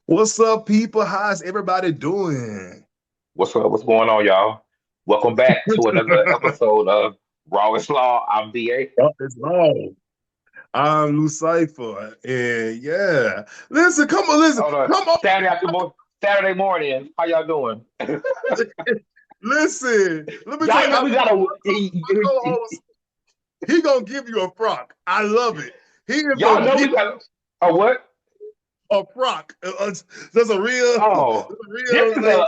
What's up, people? How's everybody doing? What's up? What's going on, y'all? Welcome back to another episode of Raw and Slaw. I'm VA. It's wrong. I'm Lucifer. And yeah. Listen, come on, listen, On a come on. Saturday morning. How y'all doing? Listen. Let me tell Y'all you, know we got my co-host, he gonna give you a frock. I love it. He is y'all gonna know give we got a what? a frock. That's a real, Oh, this is like,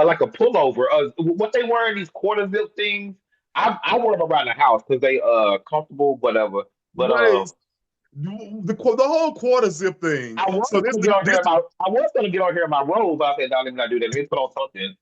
like a pullover. What they wearing these quarter zip things? I wear them around the house because they comfortable, whatever. But right. The whole quarter zip thing. I was So this gonna get on here this in my robe, but I said, no, let me not do that. Let me put on something.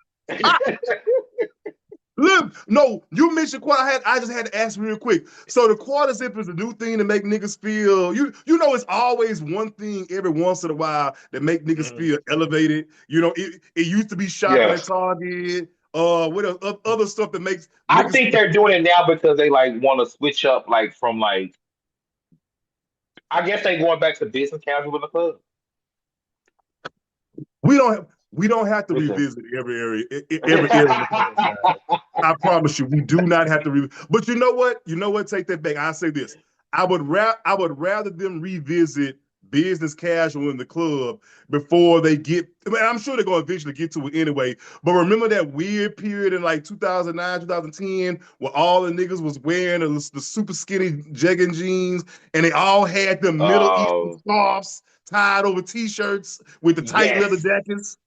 Look, no, you mentioned quarter. I just had to ask real quick. So the quarter zip is a new thing to make niggas feel. You know, it's always one thing every once in a while that make niggas Mhm. feel elevated. You know, it used to be shopping at Yes. Target. What other stuff that makes I niggas think feel. they're doing it now because they like want to switch up like from like I guess they going back to business casual in the club. We don't have to Listen. revisit every era in the past, guys. I promise you, we do not have to But you know what? You know what? Take that back. I say this. I would rather them revisit business casual in the club before they get. I mean, I'm sure they're going to eventually get to it anyway. But remember that weird period in like 2009, 2010, where all the niggas was wearing the super skinny jegging jeans, and they all had the Middle Eastern uh scarves tied over t-shirts with the tight leather yes. jackets.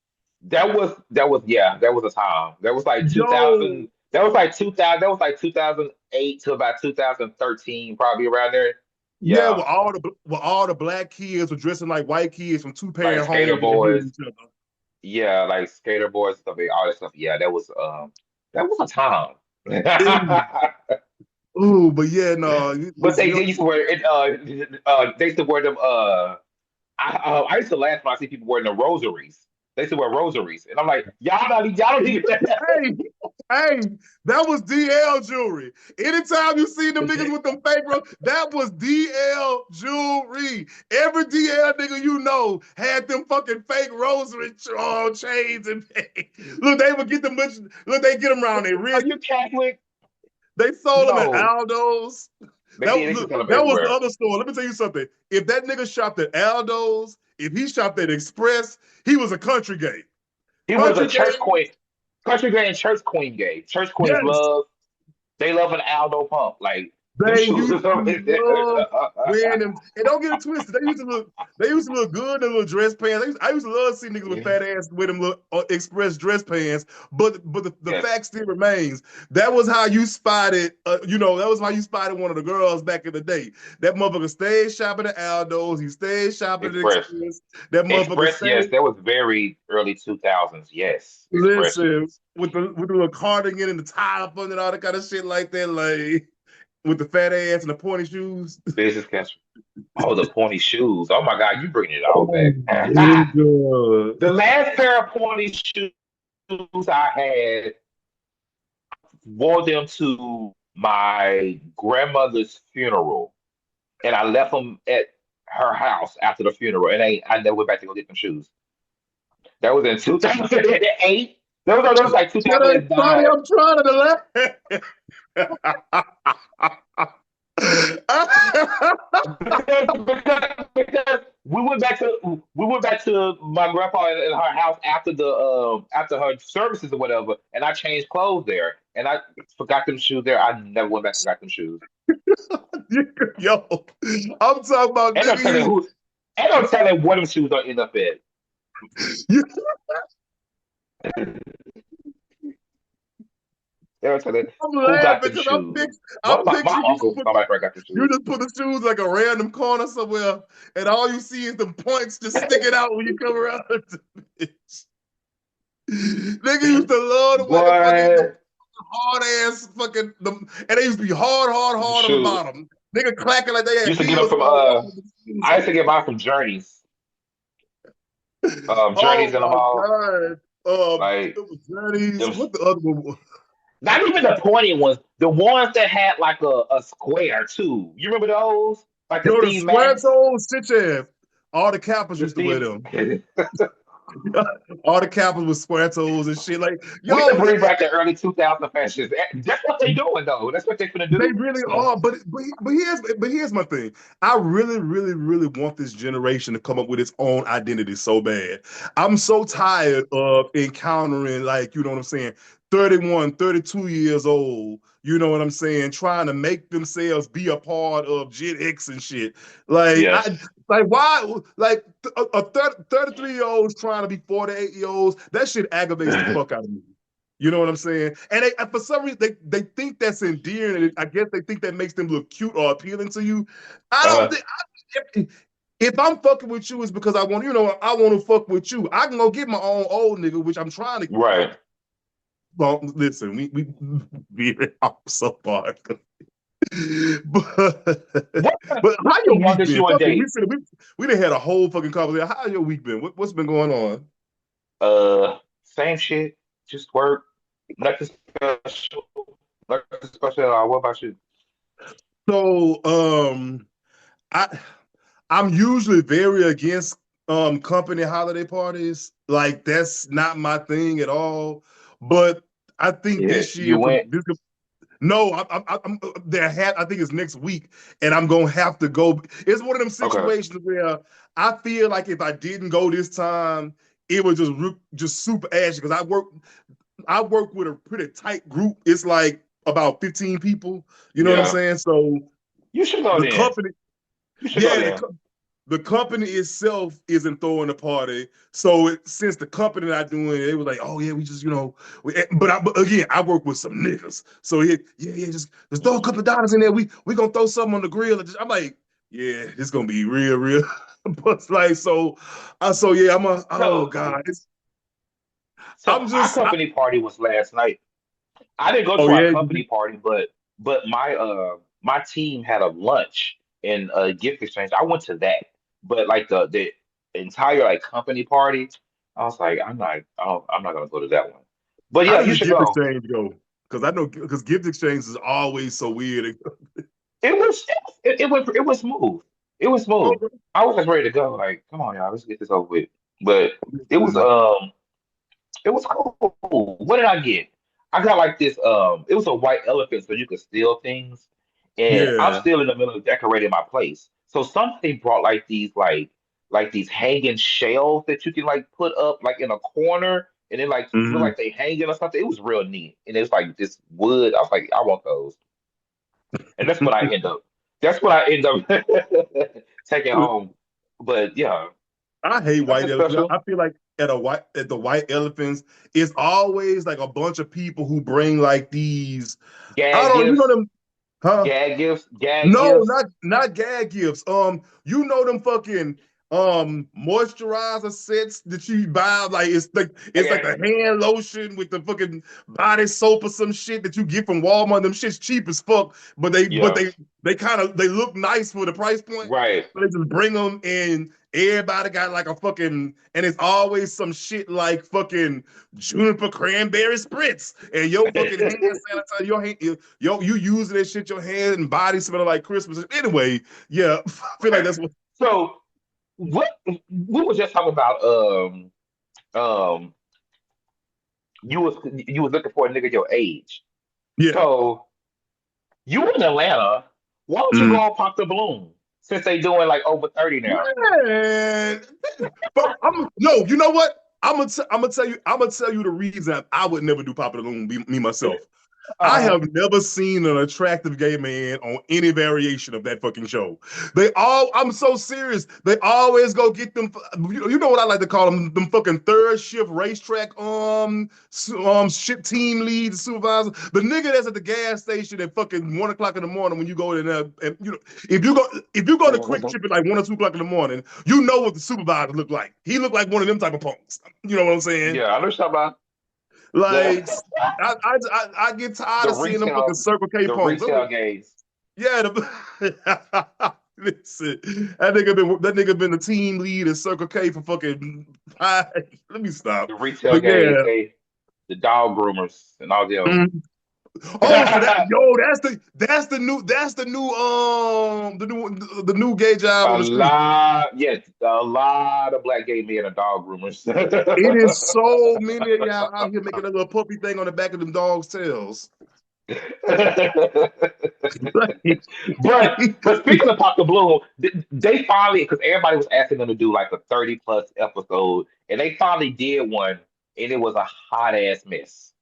That was a time. That was like Yo, 2000. That was like 2000. That was like 2008 to about 2013, probably around there. yeah, Yeah, where all the black kids were dressing like white kids from two like parent skater homes that hated boys. each other. Yeah, like skater boys stuff, all that stuff. Yeah, that was a time. Ooh, ooh, but yeah, no, But they you used to wear it. They used to wear them. I used to laugh when I see people wearing the rosaries. They used to wear rosaries, and I'm like, y'all don't even. hey, hey, that was DL jewelry. Anytime you see them niggas with them fake that was DL jewelry. Every DL nigga you know had them fucking fake rosary chains and look, they would get them. Look, they get them around their Are wrist. you Catholic? They sold them at No, Aldo's. they did. They used to Look, sell them that was the everywhere. other store. Let me tell you something. If that nigga shopped at Aldo's, if he shopped at Express, he was a country gay. He was a Country church gay, queen, country gay and church queen gay. Church queens yes. love. They love an Aldo pump. Like them They shoes used is to always there. love wearing them. And don't get it twisted. They used to look good in little dress pants. I used to love seeing niggas with Yeah. fat ass with them little express dress pants. But the Yes. fact still remains. That was how you spotted, that was how you spotted one of the girls back in the day. That motherfucker stayed shopping at Aldo's. He stayed shopping at Express. Express. That motherfucker Express, yes, stayed, that was very early 2000s. Yes, Express. listen, with the little cardigan and the tie up under and all that kind of shit like that, like with the fat ass and the pointy shoes. Business casual. Oh, the pointy shoes. Oh my God, you bringing it all Oh, back. nigga. The last pair of pointy shoes I had wore them to my grandmother's funeral, and I left them at her house after the funeral, and I never went back to go get them shoes. That was in 2008. That was like It ain't funny. 2009. I'm trying to Because we went back to my grandpa and her house after her services or whatever, and I changed clothes there, and I forgot them shoes there. I never went back and got them shoes. laugh. Yo, I'm talking about And I'm telling nigga. who, and I'm telling what them shoes don't end up at. You, And I'm telling I'm who got laughing them because I'm, shoes. I'm My picturing uncle, my friend got them you shoes. just put the shoes like a random corner somewhere, and all you see is the points just sticking out when you come around. Bitch. Nigga used to love to wear the fucking Boy, hard ass fucking and they used to be hard, hard, them hard on the shoes. bottom. Nigga clacking like they had Used to get them heels from all over the shoes I used to on. get mine from Journeys. Oh Journeys in the my mall. god. Like It was Journeys. them, What the other one? not even the pointy ones, the ones that had like a square too. You remember those? Like the Yo, the Steve square Madden? toes, stitch ass. All the Kappas The used to wear theme. them. All the Kappas with square toes and shit. Like, We can yo, bring back the early 2000 fashions. That's what they doing though. That's what they gonna they do. really So are, but here's my thing. I really want this generation to come up with its own identity so bad. I'm so tired of encountering, like, you know what I'm saying, 31, 32 years old, you know what I'm saying, trying to make themselves be a part of Gen X and shit. Like yes. I like why like a 33-year-olds trying to be 48-year-olds, that shit aggravates the fuck out of me. You know what I'm saying? And for some reason, they think that's endearing. And I guess they think that makes them look cute or appealing to you. I don't Uh, think. If I'm fucking with you, it's because I want to fuck with you. I can go get my own old nigga, which I'm trying to. right. Well, listen, we I'm so far. but What but how what's the your week youngest been? you and Fuck it, date? we done had a whole fucking conversation. How your week been? What's been going on? Same shit. Just work. Nothing special. Nothing special. What about you? So I I'm usually very against company holiday parties. Like that's not my thing at all. But I think Yeah, this you year for went. this no, I'm there. I think it's next week, and I'm gonna have to go. It's one of them Okay. situations where I feel like if I didn't go this time, it was just super ashy because I work with a pretty tight group. It's like about 15 people. You know what I'm Yeah. saying? So You should go the then. company, You should go yeah, then. the company itself isn't throwing a party. So since the company not doing it, it was like, oh yeah, we just but again, I work with some niggas. So yeah, just throw a couple of dollars in there. We gonna throw something on the grill. I'm like, yeah, it's gonna be real. But it's like so yeah, oh So, god, so I'm our just company party was last night. I didn't go oh to our yeah, company party, but my team had a lunch and a gift exchange. I went to that, but like the entire like company party, I was like, I'm not gonna go to that one. But how yeah, did you the should gift go. exchange go? Because I know because gift exchange is always so weird. It was smooth. It was smooth. Okay. I was just ready to go. Like, come on, y'all, let's get this over with. But it was Listen, it was cool. What did I get? I got like this. It was a white elephant, so you could steal things. And I'm yeah. still in the middle of decorating my place. So somebody brought like these hanging shelves that you can like put up like in a corner, and then like feel Mhm. like they hanging or something. It was real neat, and it's like this wood. I was like, I want those, and that's what I end up. That's what I end up taking home. But yeah, I hate white nothing elephants. special. I feel like at the white elephants, it's always like a bunch of people who bring like these. I Gag don't, gifts, them, huh? gag gifts, gag No, gifts. not gag gifts. Them fucking moisturizer sets that you buy. Like it's like Okay. the hand lotion with the fucking body soap or some shit that you get from Walmart. Them shit's cheap as fuck, but they but Yeah. they they kind of they look nice for the price point. Right. So they just bring them and everybody got like a fucking and it's always some shit like fucking juniper cranberry spritz and your fucking hand sanitizer, your hand, you using that shit, your hand and body smelling like Christmas. Anyway, yeah, I feel like Okay. that's what. So what we were just talking about um you was looking for a nigga your age. Yeah. So you in Atlanta, why don't you Mm. go and pop the balloon? Since they doing like over 30 now. Man, but no. You know what? I'm gonna tell you the reason I would never do Papa the Loon, me myself. I Uh-huh. have never seen an attractive gay man on any variation of that fucking show. I'm so serious. They always go get them. You know what I like to call them fucking third shift racetrack shit team lead supervisor. The nigga that's at the gas station at fucking 1 o'clock in the morning when you go in there, and if you go to Quick Mhm. Trip at like 1 or 2 o'clock in the morning, you know what the supervisor look like. He look like one of them type of punks. You know what I'm saying? Yeah, I know something about Like the I get tired the of seeing them fucking retail Circle K the punks. retail gaze. Yeah, listen, that nigga been the team lead at Circle K for fucking five. Let me stop. The retail But gaze, yeah, the dog groomers and all them. mm, Oh, so that yo, that's the new gay job on A the street. lot, yes, a lot of black gay men are dog groomers. It is so many of y'all out here making a little puppy thing on the back of them dogs' tails. But speaking of Pop the Bloom, they finally, because everybody was asking them to do like a 30 plus episode, and they finally did one, and it was a hot ass mess.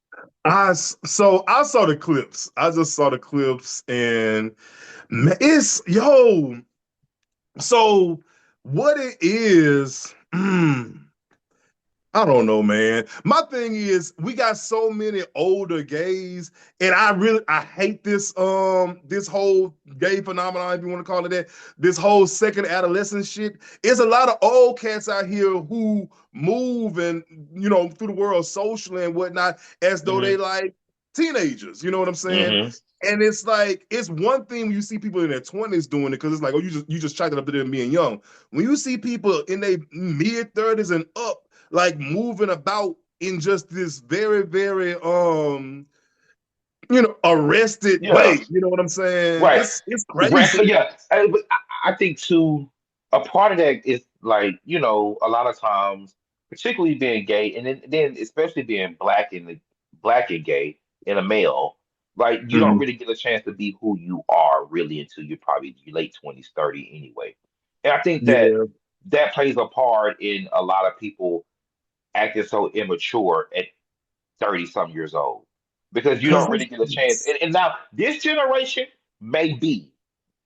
I saw the clips. I just saw the clips, and man, it's yo. So what it is? I don't know, man. My thing is, we got so many older gays, and I hate this whole gay phenomenon, if you want to call it that. This whole second adolescent shit. There's a lot of old cats out here who move and through the world socially and whatnot as though they Hmm. like teenagers. You know what I'm saying? Hmm. And it's like it's one thing when you see people in their 20s doing it because it's like, oh, you just chalked it up to them being young. When you see people in their mid 30s and up like moving about in just this very, very arrested Yeah, way. You know what I'm saying? right. It's crazy. Yeah, but I think too, a part of that is like, a lot of times, particularly being gay, and then especially being black and gay and a male, like you don't Mhm. really get a chance to be who you are really until you're probably your late 20s, 30 anyway. And I think that Yeah. that plays a part in a lot of people acting so immature at 30 some years old because you Cause don't really get a chance. And now this generation may be,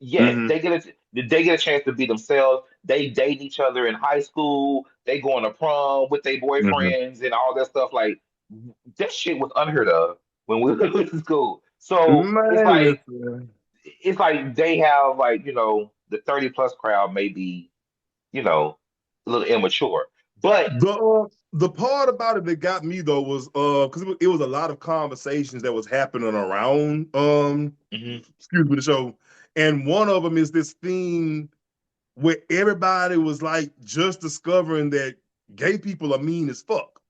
yes, Mhm. they get a chance to be themselves. They date each other in high school, they go on a prom with their Mhm. boyfriends and all that stuff. Like that shit was unheard of when we were in school. So Man, listen. it's like they have like, the 30 plus crowd may be, a little immature. But The part about it that got me though was because it was a lot of conversations that was happening around mhm, excuse me the show, and one of them is this thing where everybody was like just discovering that gay people are mean as fuck.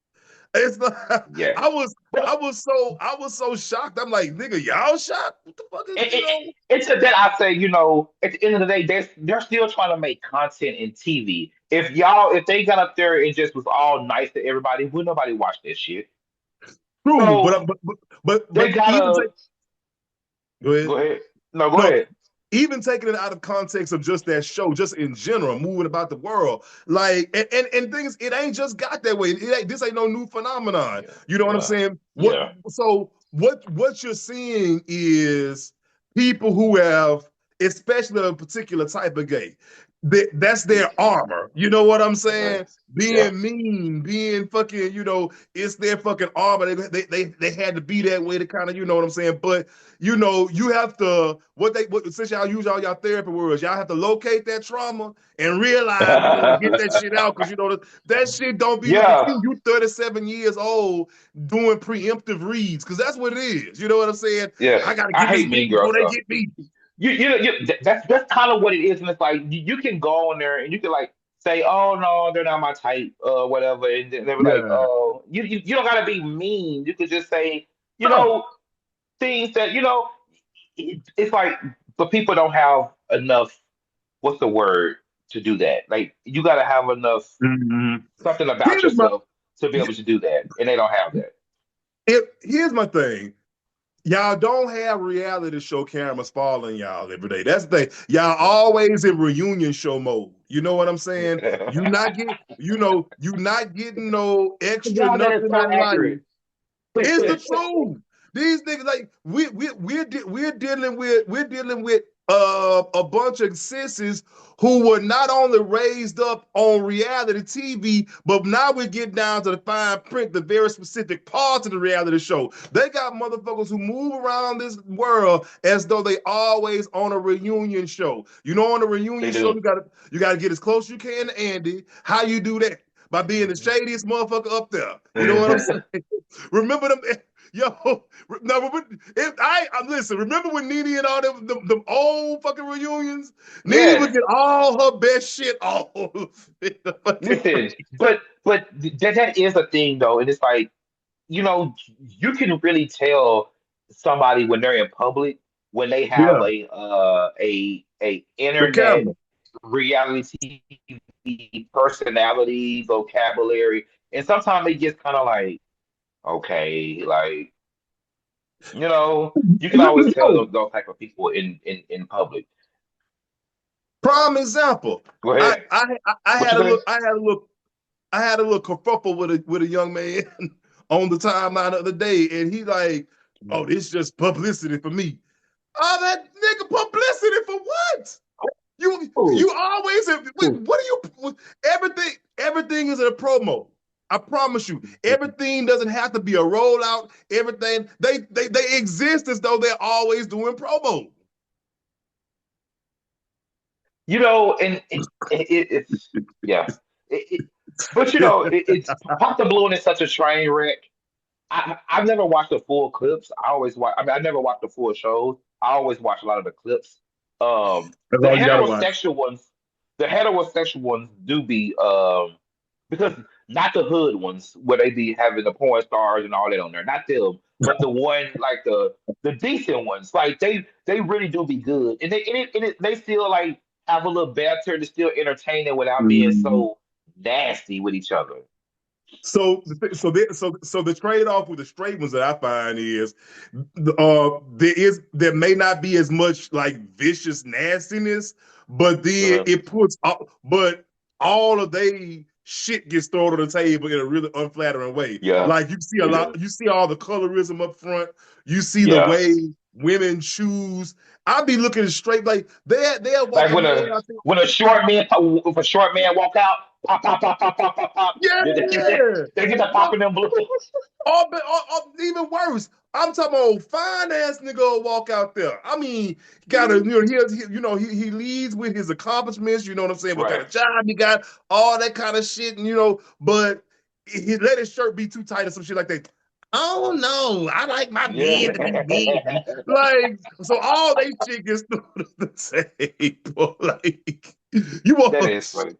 It's like yes. I was I was so shocked. I'm like, nigga, y'all shocked? What the fuck is it, it, it's that I say, at the end of the day, they're still trying to make content in TV. If they got up there and just was all nice to everybody, would nobody watch that shit? true, So but they even gotta take go ahead. go ahead. No, go No, ahead. even taking it out of context of just that show, just in general, moving about the world, like and things, it ain't just got that way. This ain't no new phenomenon. Yeah, You know what I'm yeah, saying? What yeah. so what you're seeing is people who have, especially a particular type of gay, that's their Yes. armor. You know what I'm Right. saying? Yeah. Being mean, being fucking, it's their fucking armor. They had to be that way to kind of, you know what I'm saying? But you have to since y'all use all y'all therapy words, y'all have to locate that trauma and realize, to get that shit out because that shit don't be looking Yeah. cute. You 37 years old doing preemptive reads because that's what it is. You know what I'm saying? Yeah. I gotta I get this hate bitch Mean Girl before they stuff. get me. That's kind of what it is, and it's like you can go on there and you can like say, "Oh no, they're not my type," whatever, and they were like, Yeah. "Oh, you don't gotta be mean. You could just say, you No. know, things that it's like, but people don't have enough. What's the word to do that? Like you gotta have enough Mhm. something about Here's my yourself to be able to do that, and they don't have that. here's my thing. Y'all don't have reality show cameras following y'all every day. That's the thing. Y'all always in reunion show mode. You know what I'm saying? You not getting no extra God, that is nothing so in life. accurate. It's the truth. These niggas like we're dealing with a bunch of sissies who were not only raised up on reality TV, but now we're getting down to the fine print, the very specific parts of the reality show. They got motherfuckers who move around this world as though they always on a reunion show. On a They reunion show, do. you gotta get as close as you can to Andy. How you do that? By being the Mhm. shadiest motherfucker up there. You know what I'm saying? Remember them, yo. No, listen. Remember when Nene and all them old fucking reunions? Nene would Yes. get all her best shit off. In the fucking Listen, but that is a thing though, and it's like you can really tell. somebody when they're in public, when they have Yeah, a the internet camera. reality TV personality vocabulary, and sometimes it gets kind of like, okay, like, you can always tell No, those type of people in public. prime example. Go I ahead. I I What had you a say? look. I had a little kerfuffle with a young man on the timeline the other day, and he like, "Oh, this just publicity for me." Oh, that nigga publicity for what? You Oh, always wait, what do you everything is a promo. I promise you, everything doesn't have to be a rollout. Everything they exist as though they're always doing promo. and it's yeah. But it's Pop the Balloon is such a train wreck. I've never watched the full clips. I always watch. I mean, I never watched the full shows. I always watch a lot of the clips. That's The all you gotta watch. heterosexual ones do be because not the hood ones where they be having the porn stars and all that on there. Not them, but the one like the decent ones. Like they really do be good, and they still like have a little banter to still entertaining without being Mhm. so nasty with each other. So the trade off with the straight ones that I find is there may not be as much like vicious nastiness, but then Uh, but all of they shit gets thrown on the table in a really unflattering way. yeah, Like they do. you see all the colorism up front, you see the Yeah. way women choose. I'll be looking straight like they'll walk Like a man out there. when a short man if a short man walk out, pop pop pop pop pop pop pop. Yeah. They get the popping them blue. Even worse. I'm talking about fine ass nigga will walk out there. I mean, he got a he leads with his accomplishments. You know what I'm saying? What kind Right. of job he got, all that kind of shit. And, but he let his shirt be too tight or some shit like that. Oh no, I like my Yeah. men to be men. Like, so all they shit gets thrown on the table. Like, you That want is funny.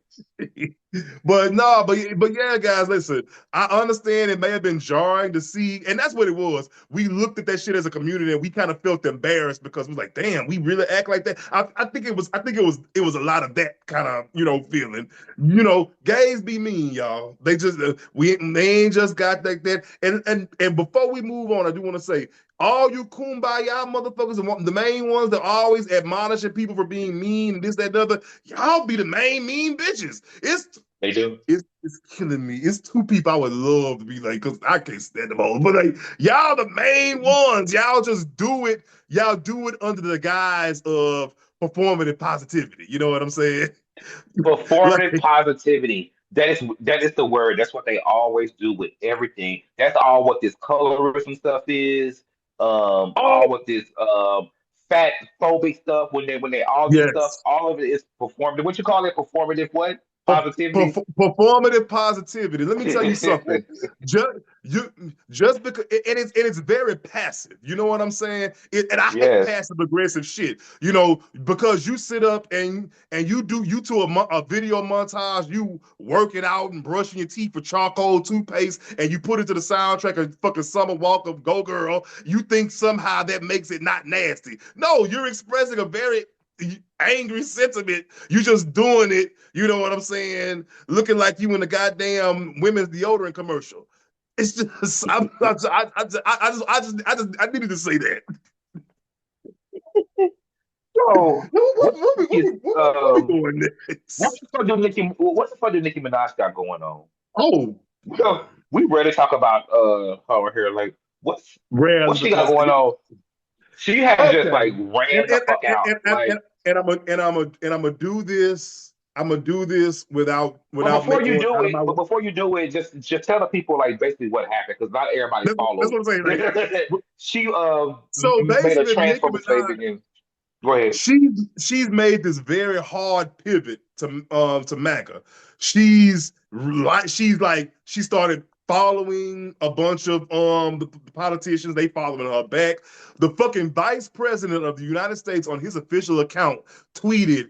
but no, but yeah, guys, listen. I understand it may have been jarring to see, and that's what it was. We looked at that shit as a community, and we kind of felt embarrassed because we was like, "Damn, we really act like that." I think it was a lot of that kind of feeling. Gays be mean, y'all. They ain't just got like that. And before we move on, I do want to say all you kumbaya motherfuckers, the main ones that always admonishing people for being mean and this, that, and the other, y'all be the main mean bitches. They do. It's killing me. It's two people I would love to be like, because I can't stand them all. But like, y'all the main ones. Y'all just do it. Y'all do it under the guise of performative positivity. You know what I'm saying? Like, Performative positivity. That is the word. That's what they always do with everything. That's all what this colorism stuff is. oh All what this fat phobic stuff when they all this stuff, yes. all of it is performative. What you call it? Performative what? Positivity? Performative positivity. Let me tell you something. Just you just because and it's very passive. You know what I'm saying? And I hate Yes, passive aggressive shit. Because you sit up and you to a video montage, you working out and brushing your teeth with charcoal toothpaste, and you put it to the soundtrack of fucking Summer Walker Go Girl. You think somehow that makes it not nasty? No, you're expressing a very angry sentiment. You just doing it. You know what I'm saying? Looking like you in the goddamn women's deodorant commercial. It's just I needed to say that. so What, what what, what, is what we doing next? what's the fuck do Nicki Minaj got going on? Oh, We ready to talk about her here. Like what rarely she got because going on? She has just okay, like and ran the and fuck and out. and, and, Like, and, and I'm gonna do this. I'm gonna do this but without going out of my way. before you do it, just tell the people like basically what happened because not everybody That's followed. what I'm saying. Like, She so made a basically, Nicki Minaj, transphobic statement. Go ahead. she's made this very hard pivot to MAGA. She started following a bunch of the politicians. They following her back. The fucking vice president of the United States on his official account tweeted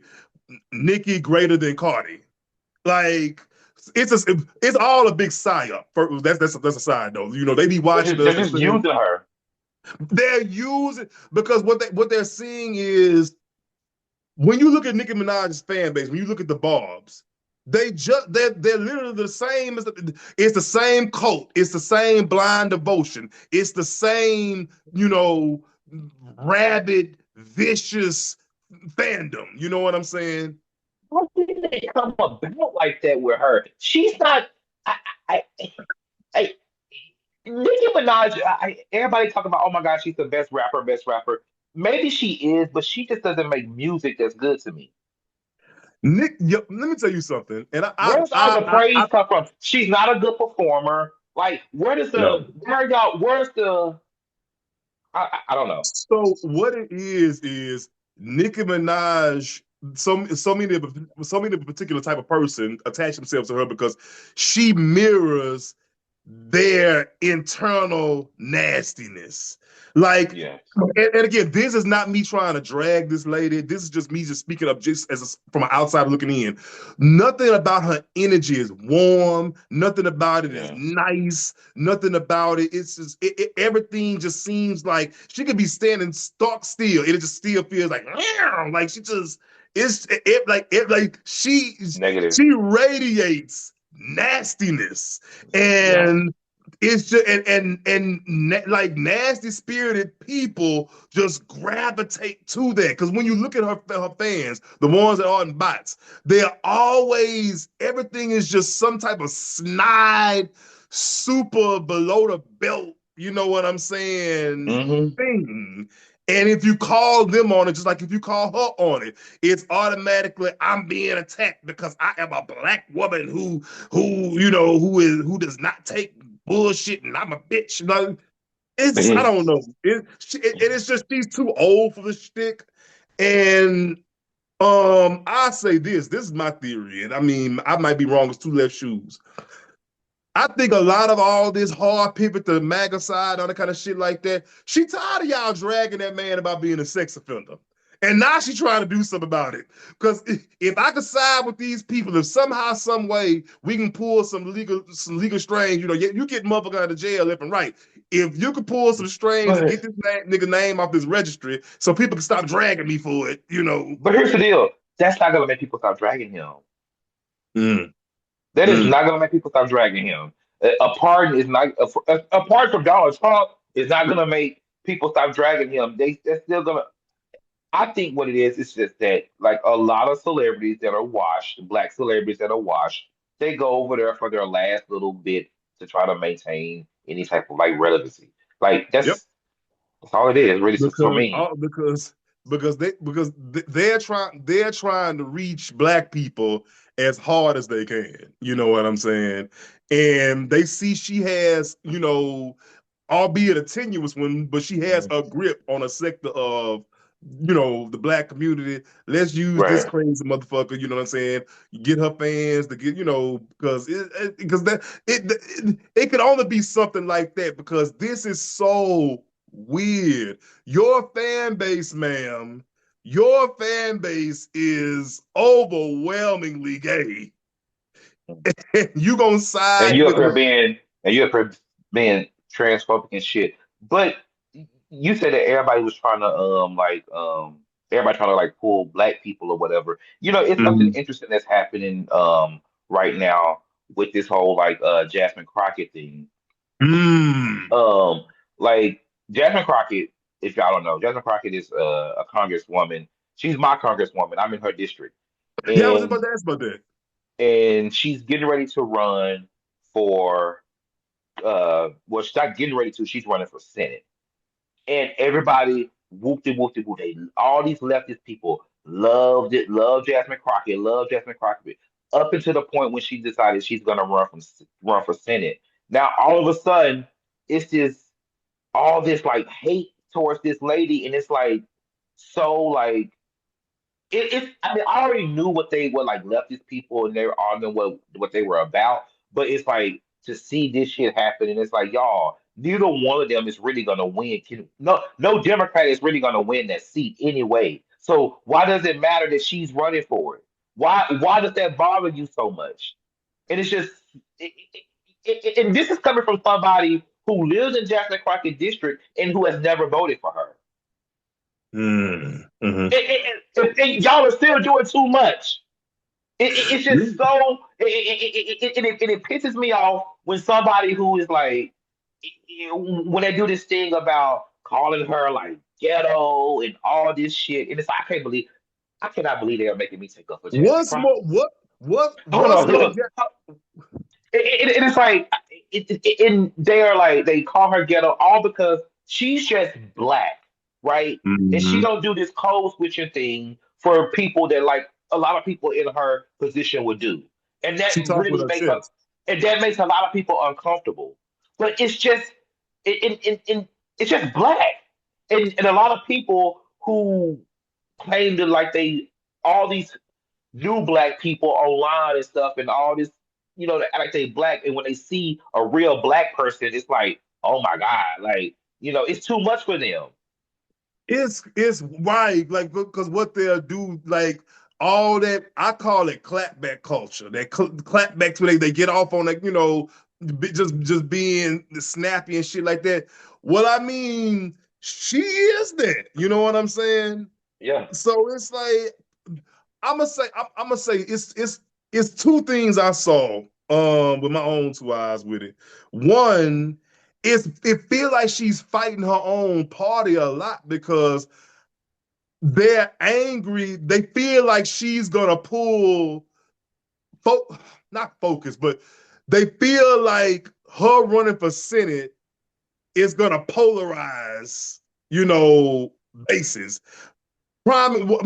Nikki greater than Cardi. Like it's all a big psyop. That's a side note. They be They're watching just, they're us and just saying using her. They're using because what they're seeing is when you look at Nicki Minaj's fan base, when you look at the Barbs, they're literally the same as it's the same cult, it's the same blind devotion, it's the same, rabid, vicious fandom. You know what I'm saying? How did it come about like that with her? She's not. I, I, I Nicki Minaj. Everybody talking about, oh my God, she's the best rapper, best rapper. Maybe she is, but she just doesn't make music that's good to me. Nick, let me tell you something, and Where does all the praise come from? She's not a good performer. Like, where does no. where y'all, where's the, I don't know. So what it is Nicki Minaj. So many of a particular type of person attach themselves to her because she mirrors their internal nastiness. Like, Yeah. and again, this is not me trying to drag this lady. This is just me just speaking up just from an outsider looking in. Nothing about her energy is warm. Nothing about it is Yeah. nice. Nothing about it. It's just everything just seems like she could be standing stock still. It just still feels like she just like Negative. she radiates nastiness Yeah. and it's just like nasty spirited people just gravitate to that because when you look at her fans, the ones that aren't bots, they're always everything is just some type of snide, super below the belt. You know what I'm saying? Hmm. Thing. And if you call them on it, just like if you call her on it, it's automatically I'm being attacked because I am a black woman who does not take bullshit and I'm a bitch. Like it's I don't know. It's just she's too old for the shtick. And I say this. This is my theory, and I mean I might be wrong. It's two left shoes. I think a lot of all this hard pivot to MAGA side, all that kind of shit like that. She tired of y'all dragging that man about being a sex offender. And now she's trying to do something about it. Because if I could side with these people, if somehow, some way we can pull some legal strings, you get motherfucker out of jail left and right. If you could pull some strings and But get this nigga name off this registry so people can stop dragging me for it. but here's the deal. That's not gonna make people stop dragging him. Mm, That is mm. not gonna make people stop dragging him. A pardon is not a pardon from Donald Trump is not gonna make people stop dragging him. They're still gonna. I think what it is just that like a lot of celebrities that are washed, black celebrities that are washed, they go over there for their last little bit to try to maintain any type of like relevancy. Like Yep. that's all it is, really, for because me. uh, because they're trying to reach black people as hard as they can. You know what I'm saying? And they see she has, albeit a tenuous one, but she has Mhm. a grip on a sector of, the black community. Let's use this Right. crazy motherfucker. You know what I'm saying? Get her fans to get, because it could only be something like that because this is so weird. Your fan base, ma'am, your fan base is overwhelmingly gay. You gonna And side you up with here her? being transphobic and shit. But you said that everybody was trying to everybody trying to like pull black people or whatever. It's something Mm. interesting that's happening right now with this whole like Jasmine Crockett thing. Mm. Um like Jasmine Crockett, if y'all don't know, Jasmine Crockett is a congresswoman. She's my congresswoman. I'm in her district. Yeah, I was And about to ask about that. she's getting ready to run for well, she's not getting ready to, she's running for Senate. And everybody whooped it, whooped it, whooped it. All these leftist people loved it, loved Jasmine Crockett, loved Jasmine Crockett, up until the point when she decided she's gonna run for Senate. Now all of a sudden, it's just all this like hate towards this lady, and it's like so like I mean, I already knew what they were like leftist people, and they were all knew what they were about. But it's like to see this shit happen, and it's like y'all, neither one of them is really gonna win. No Democrat is really gonna win that seat anyway. So why does it matter that she's running for it? Why does that bother you so much? And it's just, and this is coming from somebody who lives in Jackson Crockett District and who has never voted for her. Mm-hmm. And y'all are still doing too much. It's just so it pisses me off when somebody who is like when they do this thing about calling her like ghetto and all this shit, and it's like I cannot believe they are making me take up for Jasmine What's more? Crockett. Hold What's on, more? look. It's like and they are like they call her ghetto all because she's just black, right? And she Mm-hmm. don't do this code switching thing for people that like a lot of people in her position would do, and that She talked with really her makes her chest. and that makes a lot of people uncomfortable. But it's just it's just black, and a lot of people who claim that like they all these new black people online and stuff and all this, they act like they black. And when they see a real black person, it's like, oh my God, like, it's too much for them. It's right, like because what they'll do, like all that I call it clapback culture. That clapbacks when they get off on like just being snappy and shit like that. Well, I mean, she is that. You know what I'm saying? Yeah. So it's like I'm gonna say it's two things I saw with my own two eyes with it. One, it feel like she's fighting her own party a lot because they're angry. They feel like she's gonna pull not focus, but they feel like her running for Senate is gonna polarize, bases. What I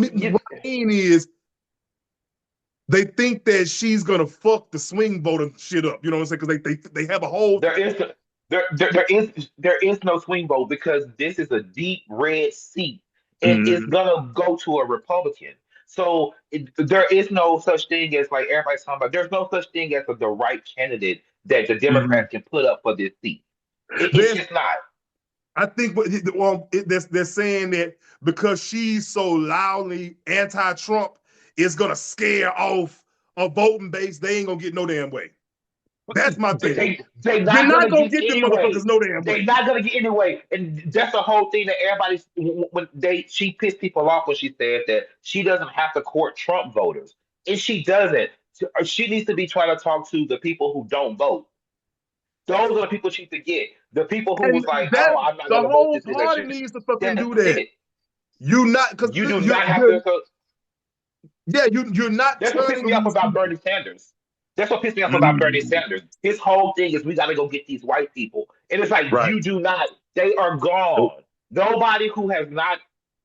mean is they think that she's gonna fuck the swing voter shit up. You know what I'm saying? Because they have a whole There is there is no swing vote because this is a deep red seat and it's mm-hmm. gonna go to a Republican. So there is no such thing as like everybody's talking about. There's no such thing as the right candidate that the Mm-hmm. Democrats can put up for this seat. It's There's just not. I think they're saying that because she's so loudly anti-Trump, it's gonna scare off a voting base. They ain't gonna get no damn way. That's my thing. They You're not not gonna gonna get get them motherfuckers anyway. no damn They way. not gonna get anyway, and that's the whole thing that everybody when they she pissed people off when she said that she doesn't have to court Trump voters, and she doesn't. She needs to be trying to talk to the people who don't vote. Those are the people she should get. The people who And was like, that "Oh, I'm not the gonna vote whole this party election." needs to fucking That's do that. it. You not because You do not have to. you're not That's what pissed turning me on off these about people. Bernie Sanders. That's what pissed me off about Bernie Mm, Sanders. His whole thing is we got to go get these white people, and it's like right. you do not. They are Nope. gone. Nobody who has not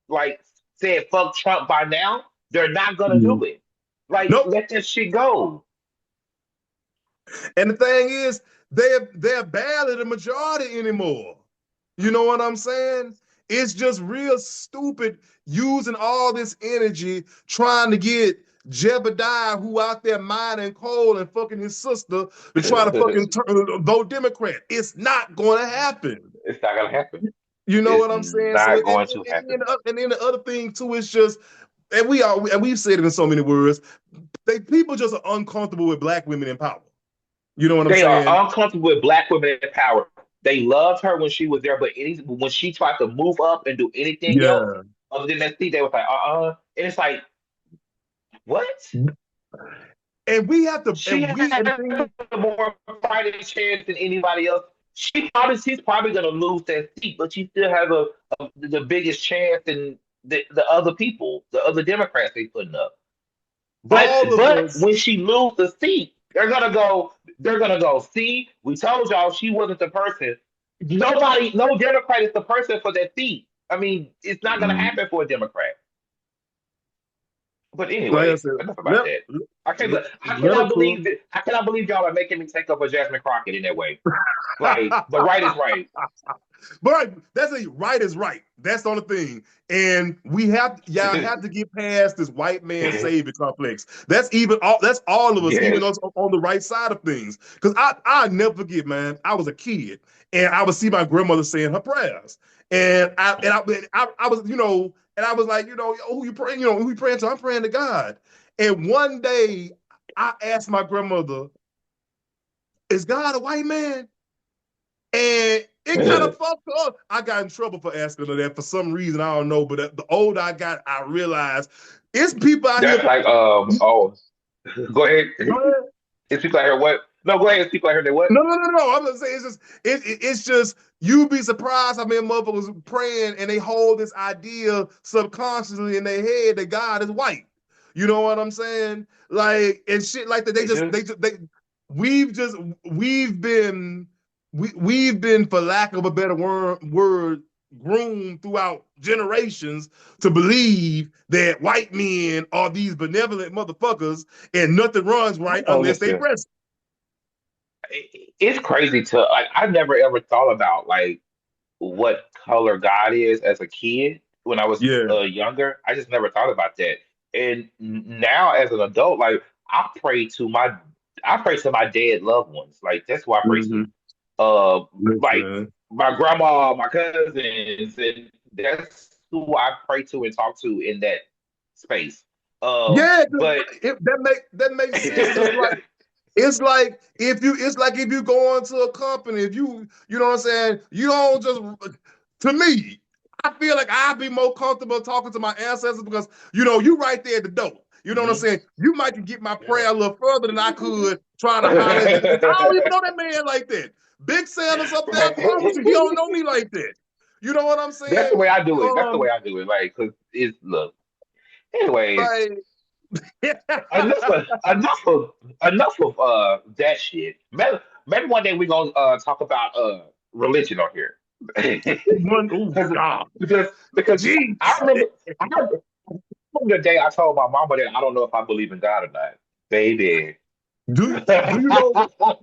like said fuck Trump by now, they're not gonna Mm. do it. Like Nope. let that shit go. And the thing is, they're barely the majority anymore. You know what I'm saying? It's just real stupid using all this energy trying to get Jebediah, who out there mining coal and fucking his sister, to try to fucking It's vote Democrat. It's not going to happen. not gonna happen. You know It's what I'm saying? So, not going to happen. and then the other thing too is just, and we've said it in so many words. People just are uncomfortable with black women in power. You know what I'm They are saying? uncomfortable with black women in power. They loved her when she was there, but when she tried to move up and do anything else Yeah. other than that seat, they was like, And it's like, what? She And the has thing is, more fighting chance than anybody else. She's probably gonna lose that seat, but she still has the biggest chance than the other people, the other Democrats they putting up. But all of but us, when she lose the seat, they're gonna go. See, we told y'all she wasn't the person. No Democrat is the person for that seat. I mean, it's not gonna mm, happen for a Democrat. But like I anyways, said, enough about let, that. I let her cannot cook. believe that. I cannot believe y'all are making me take up for Jasmine Crockett in that way. Like the right is right. But right, that's a right is right. That's the only thing. And y'all have to get past this white man savior complex. That's all of us, even Yes. us on the right side of things. Because I never forget, man. I was a kid and I would see my grandmother saying her prayers. And I was, and I was like, who you praying, who you praying to? I'm praying to God. And one day I asked my grandmother, is God a white man? And it kind of fucked up. I got in trouble for asking her that for some reason. I don't know. But the older I got, I realized it's people out That's here. like oh, go ahead. Go ahead. Is people out here what? No, go ahead. Is people out here they what? No. I'm gonna say it's just you'd be surprised how many motherfuckers praying and they hold this idea subconsciously in their head that God is white. You know what I'm saying? Like and shit like that. They do. We've just we've been for lack of a better word groomed throughout generations to believe that white men are these benevolent motherfuckers and nothing runs right Oh, unless they listen. press. It's crazy to like. I've never ever thought about like what color God is as a kid when I was Yeah. younger. I just never thought about that. And now as an adult, like I pray to my dead loved ones. Like that's who I pray Mm-hmm. to. Uh, like Listen. my grandma, my cousins, and that's who I pray to and talk to in that space. Yeah, But that makes sense because it's like if you go into a company, if you know what I'm saying, you don't just to me, I feel like I'd be more comfortable talking to my ancestors because you right there at the door. You know what I'm Mhm. saying? You might can get my prayer Yeah. a little further than I could trying to holler at you because I don't even know that man like that. Big Sanders up there, I promise you, he don't know me like that. You know what I'm That's the saying? way I do it. That's the way Um, I do it. Like, cause it's look. Anyways, like enough of that shit. Maybe one day we're gonna talk about religion on here. oh because God, because I jeez. remember I remember the day I told my mama that I don't know if I believe in God or not. Baby. Do you know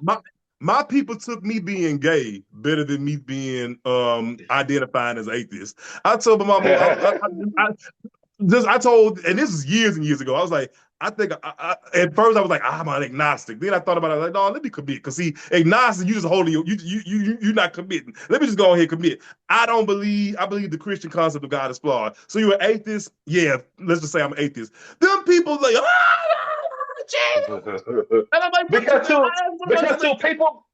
my my people took me being gay better than me being identifying as atheist. I told my mama I told, and this is years and years ago. I was like, I think at first I was like, I'm an agnostic. Then I thought about it, I was like, no, let me commit. Because see, agnostic, you just holding you're not committing. Let me just go ahead and commit. I believe the Christian concept of God is flawed. So you're an atheist? Yeah, let's just say I'm an atheist. Them people like, and I'm like, what you because think? too I don't because too understand. people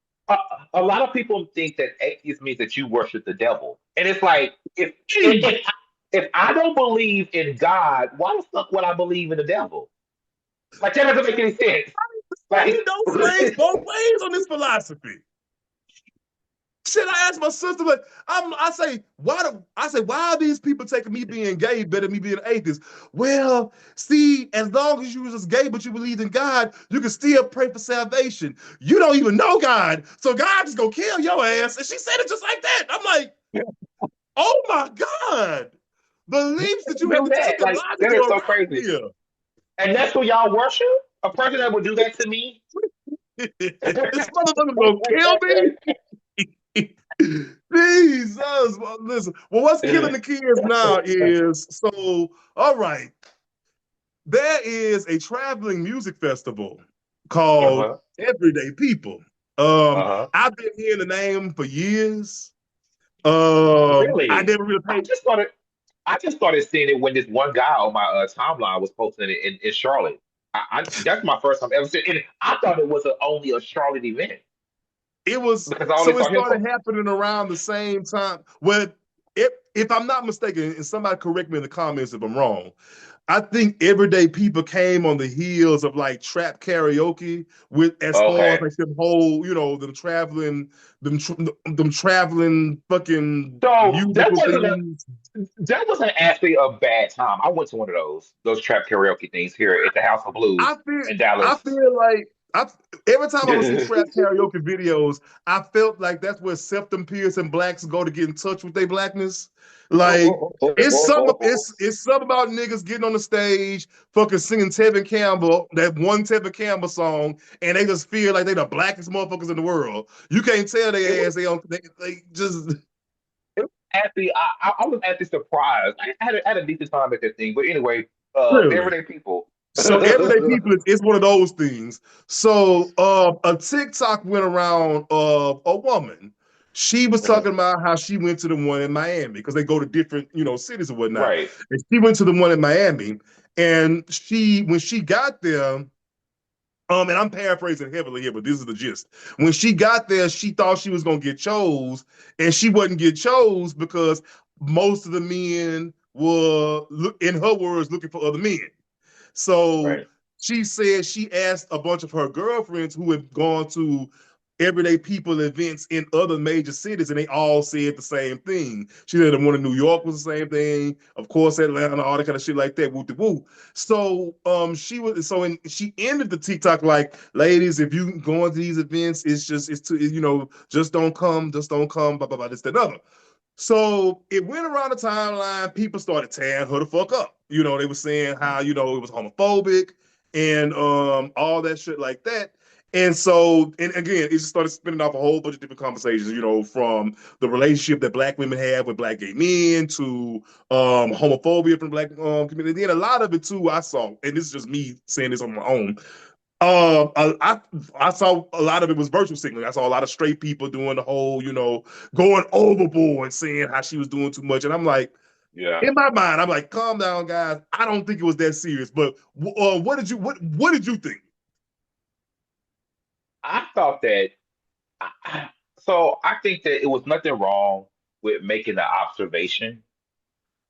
a lot of people think that atheist means that you worship the devil, and it's like if I don't believe in God, why the fuck would I believe in the devil? Like that doesn't make any sense. He Like knows swings both ways on this philosophy. Shit, I asked my sister, like, I say, why are these people taking me being gay better than me being atheist? Well, see, as long as you was just gay, but you believed in God, you can still pray for salvation. You don't even know God, so God just gonna kill your ass. And she said it just like that. I'm like, oh my God. Beliefs that you had do to that. take a Like lot to that go is so around crazy. here. And that's who y'all worship? A person that would do that to me? This motherfucker's gonna kill me. Jesus, well, listen. Well, what's killing the kids now is all right. There is a traveling music festival called Uh-huh. Everyday People. Uh-huh. I've been hearing the name for years. I Really? never really I paid. just started I just started seeing it when this one guy on my timeline was posting it in Charlotte. That's my first time ever seeing it. And I thought it was only a Charlotte event It was because I only so it saw him started post. happening around the same time. Well, if I'm not mistaken, and somebody correct me in the comments if I'm wrong, I think everyday people came on the heels of like trap karaoke with as far as Okay. like them whole, them traveling, them traveling fucking So musical things. that wasn't actually a bad time. I went to one of those trap karaoke things here at the House of I Blues feel in I Dallas. feel like every time I would see trap karaoke videos, I felt like that's where septum piercing blacks go to get in touch with their blackness. Like it's something about niggas getting on the stage, fucking singing Tevin Campbell, that one Tevin Campbell song, and they just feel like they the blackest motherfuckers in the world. You can't tell It they was ass they just actually I was actually surprised. I had a decent time at that thing, but anyway, really. everyday people. So everyday people is one of those things. So a TikTok went around of a woman. She was talking about how she went to the one in Miami because they go to different, cities and whatnot. Right. And she went to the one in Miami. And when she got there, And I'm paraphrasing heavily here, but this is the gist. When she got there, she thought she was gonna get chose, and she wasn't get chose because most of the men were, in her words, looking for other men. So Right. she said she asked a bunch of her girlfriends who had gone to everyday people events in other major cities, and they all said the same thing. She said the one in New York was the same thing. Of course, Atlanta, all that kind of shit like that. Woo woo. So she ended the TikTok like, ladies, if you going to these events, it's too, just don't come, blah blah blah, this, that, other. So it went around the timeline. People started tearing her the fuck up. They were saying how, it was homophobic and all that shit like that. And so, and again, it just started spinning off a whole bunch of different conversations, from the relationship that black women have with black gay men to homophobia from the black community. And a lot of it too, I saw, and this is just me saying this on my own. I saw a lot of it was virtual signaling. I saw a lot of straight people doing the whole, going overboard, saying how she was doing too much. And I'm like, Yeah. in my mind, I'm like, calm down, guys. I don't think it was that serious. But what did you think? I thought that. So I think that it was nothing wrong with making the observation.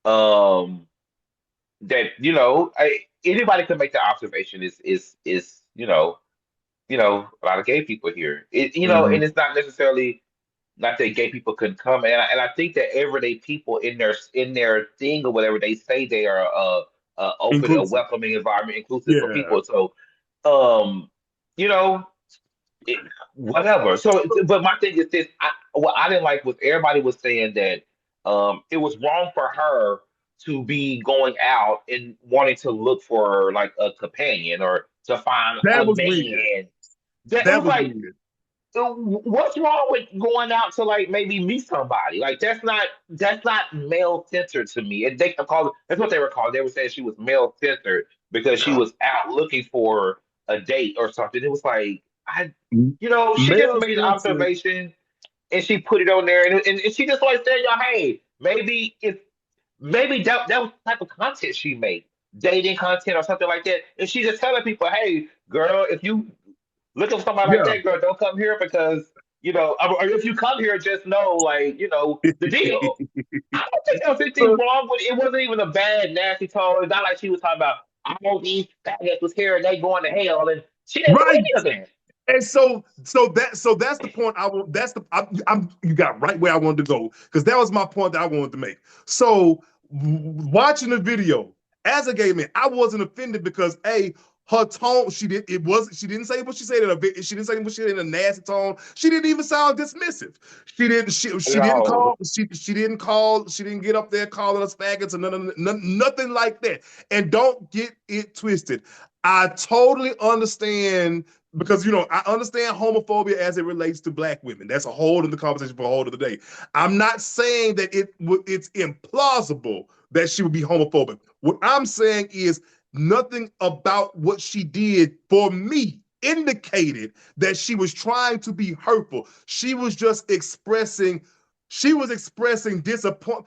Um, that anybody can make the observation. Is a lot of gay people here. Mm-hmm. And it's not necessarily not that gay people couldn't come. And I think that everyday people in their thing or whatever they say they are open, a Inclusive. welcoming environment, inclusive for Yeah. people. So um, you know it, whatever. So, but my thing is this: what I didn't like was everybody was saying that it was wrong for her to be going out and wanting to look for like a companion or to find That a was weird. man. That it That was was like, weird. what's wrong with going out to like maybe meet somebody? Like that's not male centered to me. And they call it, that's what they were called. They were saying she was male centered because she was out looking for a date or something. It was like she just Male made an censored. observation and she put it on there and she just like said, y'all, hey, maybe that was the type of content she made, dating content or something like that. And she just telling people, hey, girl, if you looking for somebody like Yeah. that, girl, don't come here because or if you come here, just know, like, the deal. I don't think there was anything wrong with it. It wasn't even a bad, nasty tone. It's not like she was talking about all these faggots was here and they going to hell, and she didn't say Right. any of that. And so that's the point I want. That's the you got right where I wanted to go, because that was my point that I wanted to make. So watching the video as a gay man, I wasn't offended because her tone, she didn't say what she said in a she didn't say what she said in a nasty tone. She didn't even sound dismissive. She didn't No. call she didn't get up there calling us faggots or nothing like that. And don't get it twisted. I totally understand, because I understand homophobia as it relates to black women. That's a whole other conversation for a whole other day. I'm not saying that it's implausible that she would be homophobic. What I'm saying is nothing about what she did for me indicated that she was trying to be hurtful. She was expressing disappointment.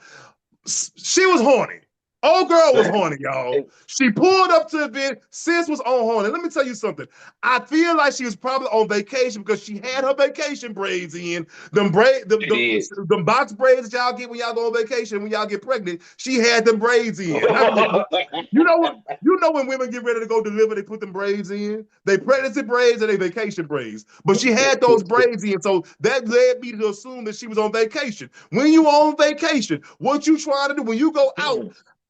She was horny. Old girl was horny, y'all. She pulled up to the event. Sis was on horny. Let me tell you something. I feel like she was probably on vacation because she had her vacation braids in. She did. Them box braids that y'all get when y'all go on vacation, when y'all get pregnant. She had them braids in. Not the, you know what? You know when women get ready to go deliver, they put them braids in. They pregnancy braids and they vacation braids. But she had those braids in, so that led me to assume that she was on vacation. When you on vacation, what you trying to do when you go out?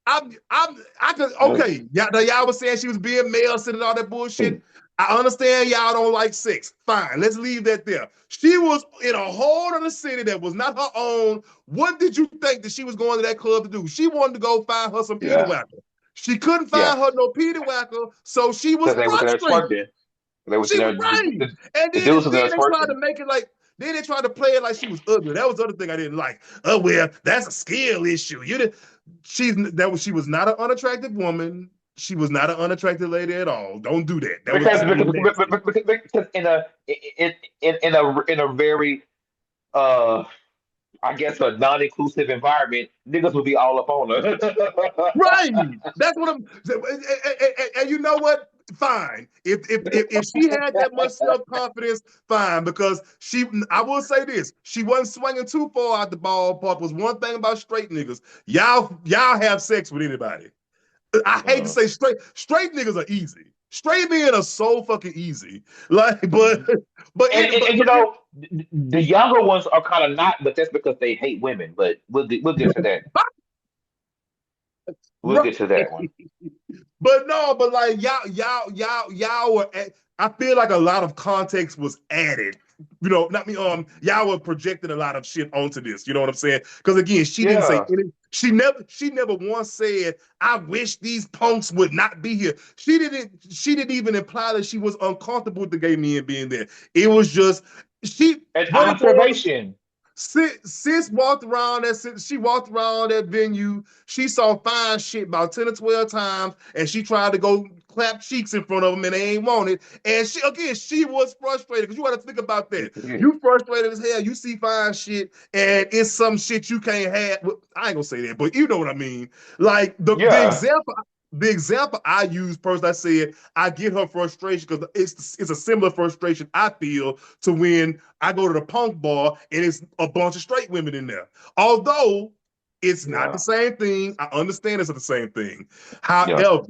I could, okay. Y'all was saying she was being male and all that bullshit. I understand y'all don't like sex. Fine, let's leave that there. She was in a whole other city that was not her own. What did you think that she was going to that club to do? She wanted to go find her some Petey Yeah. Whacker. She couldn't Yeah. find her no Petey Whacker, so she was Because they was in there frustrated. twerking. They was She in was there. right. And The then, dudes was in then there they tried to twerking. make it like, then they tried to play it like she was ugly. That was the other thing I didn't like. Oh, well, that's a skill issue. She was not an unattractive woman. She was not an unattractive lady at all. Don't do that. That was Because just being because, nasty. because in a very uh I guess a non-inclusive environment, niggas would be all up on her. Right. That's what I'm. And you know what? fine. If she had that much self confidence, fine. Because I will say this, she wasn't swinging too far out the ballpark. Was one thing about straight niggas, y'all have sex with anybody. I hate to say straight niggas are easy. Straight men are so fucking easy. Like, but Mhm. but And, it and, but and, you know, the younger ones are kind of not, but that's because they hate women. But we'll get to that. We'll right. get to that one. But no, but like y'all were. I feel like a lot of context was added. You know, not me. Y'all were projecting a lot of shit onto this. You know what I'm saying? Because again, she didn't say Yeah, any. She never once said, "I wish these punks would not be here." She didn't. She didn't even imply that she was uncomfortable with the gay men being there. It was just she. an What it was. observation. Sis walked around she walked around that venue. She saw fine shit about 10 or 12 times, and she tried to go clap cheeks in front of them, and they ain't want it. And she was frustrated because you got to think about that. You frustrated as hell. You see fine shit, and it's some shit you can't have. Well, I ain't gonna say that, but you know what I mean. Like Yeah, the example I use personally, I said I get her frustration because it's a similar frustration I feel to when I go to the punk bar and it's a bunch of straight women in there. Although it's not the yeah, same thing, I understand it's not the same thing. yeah. However,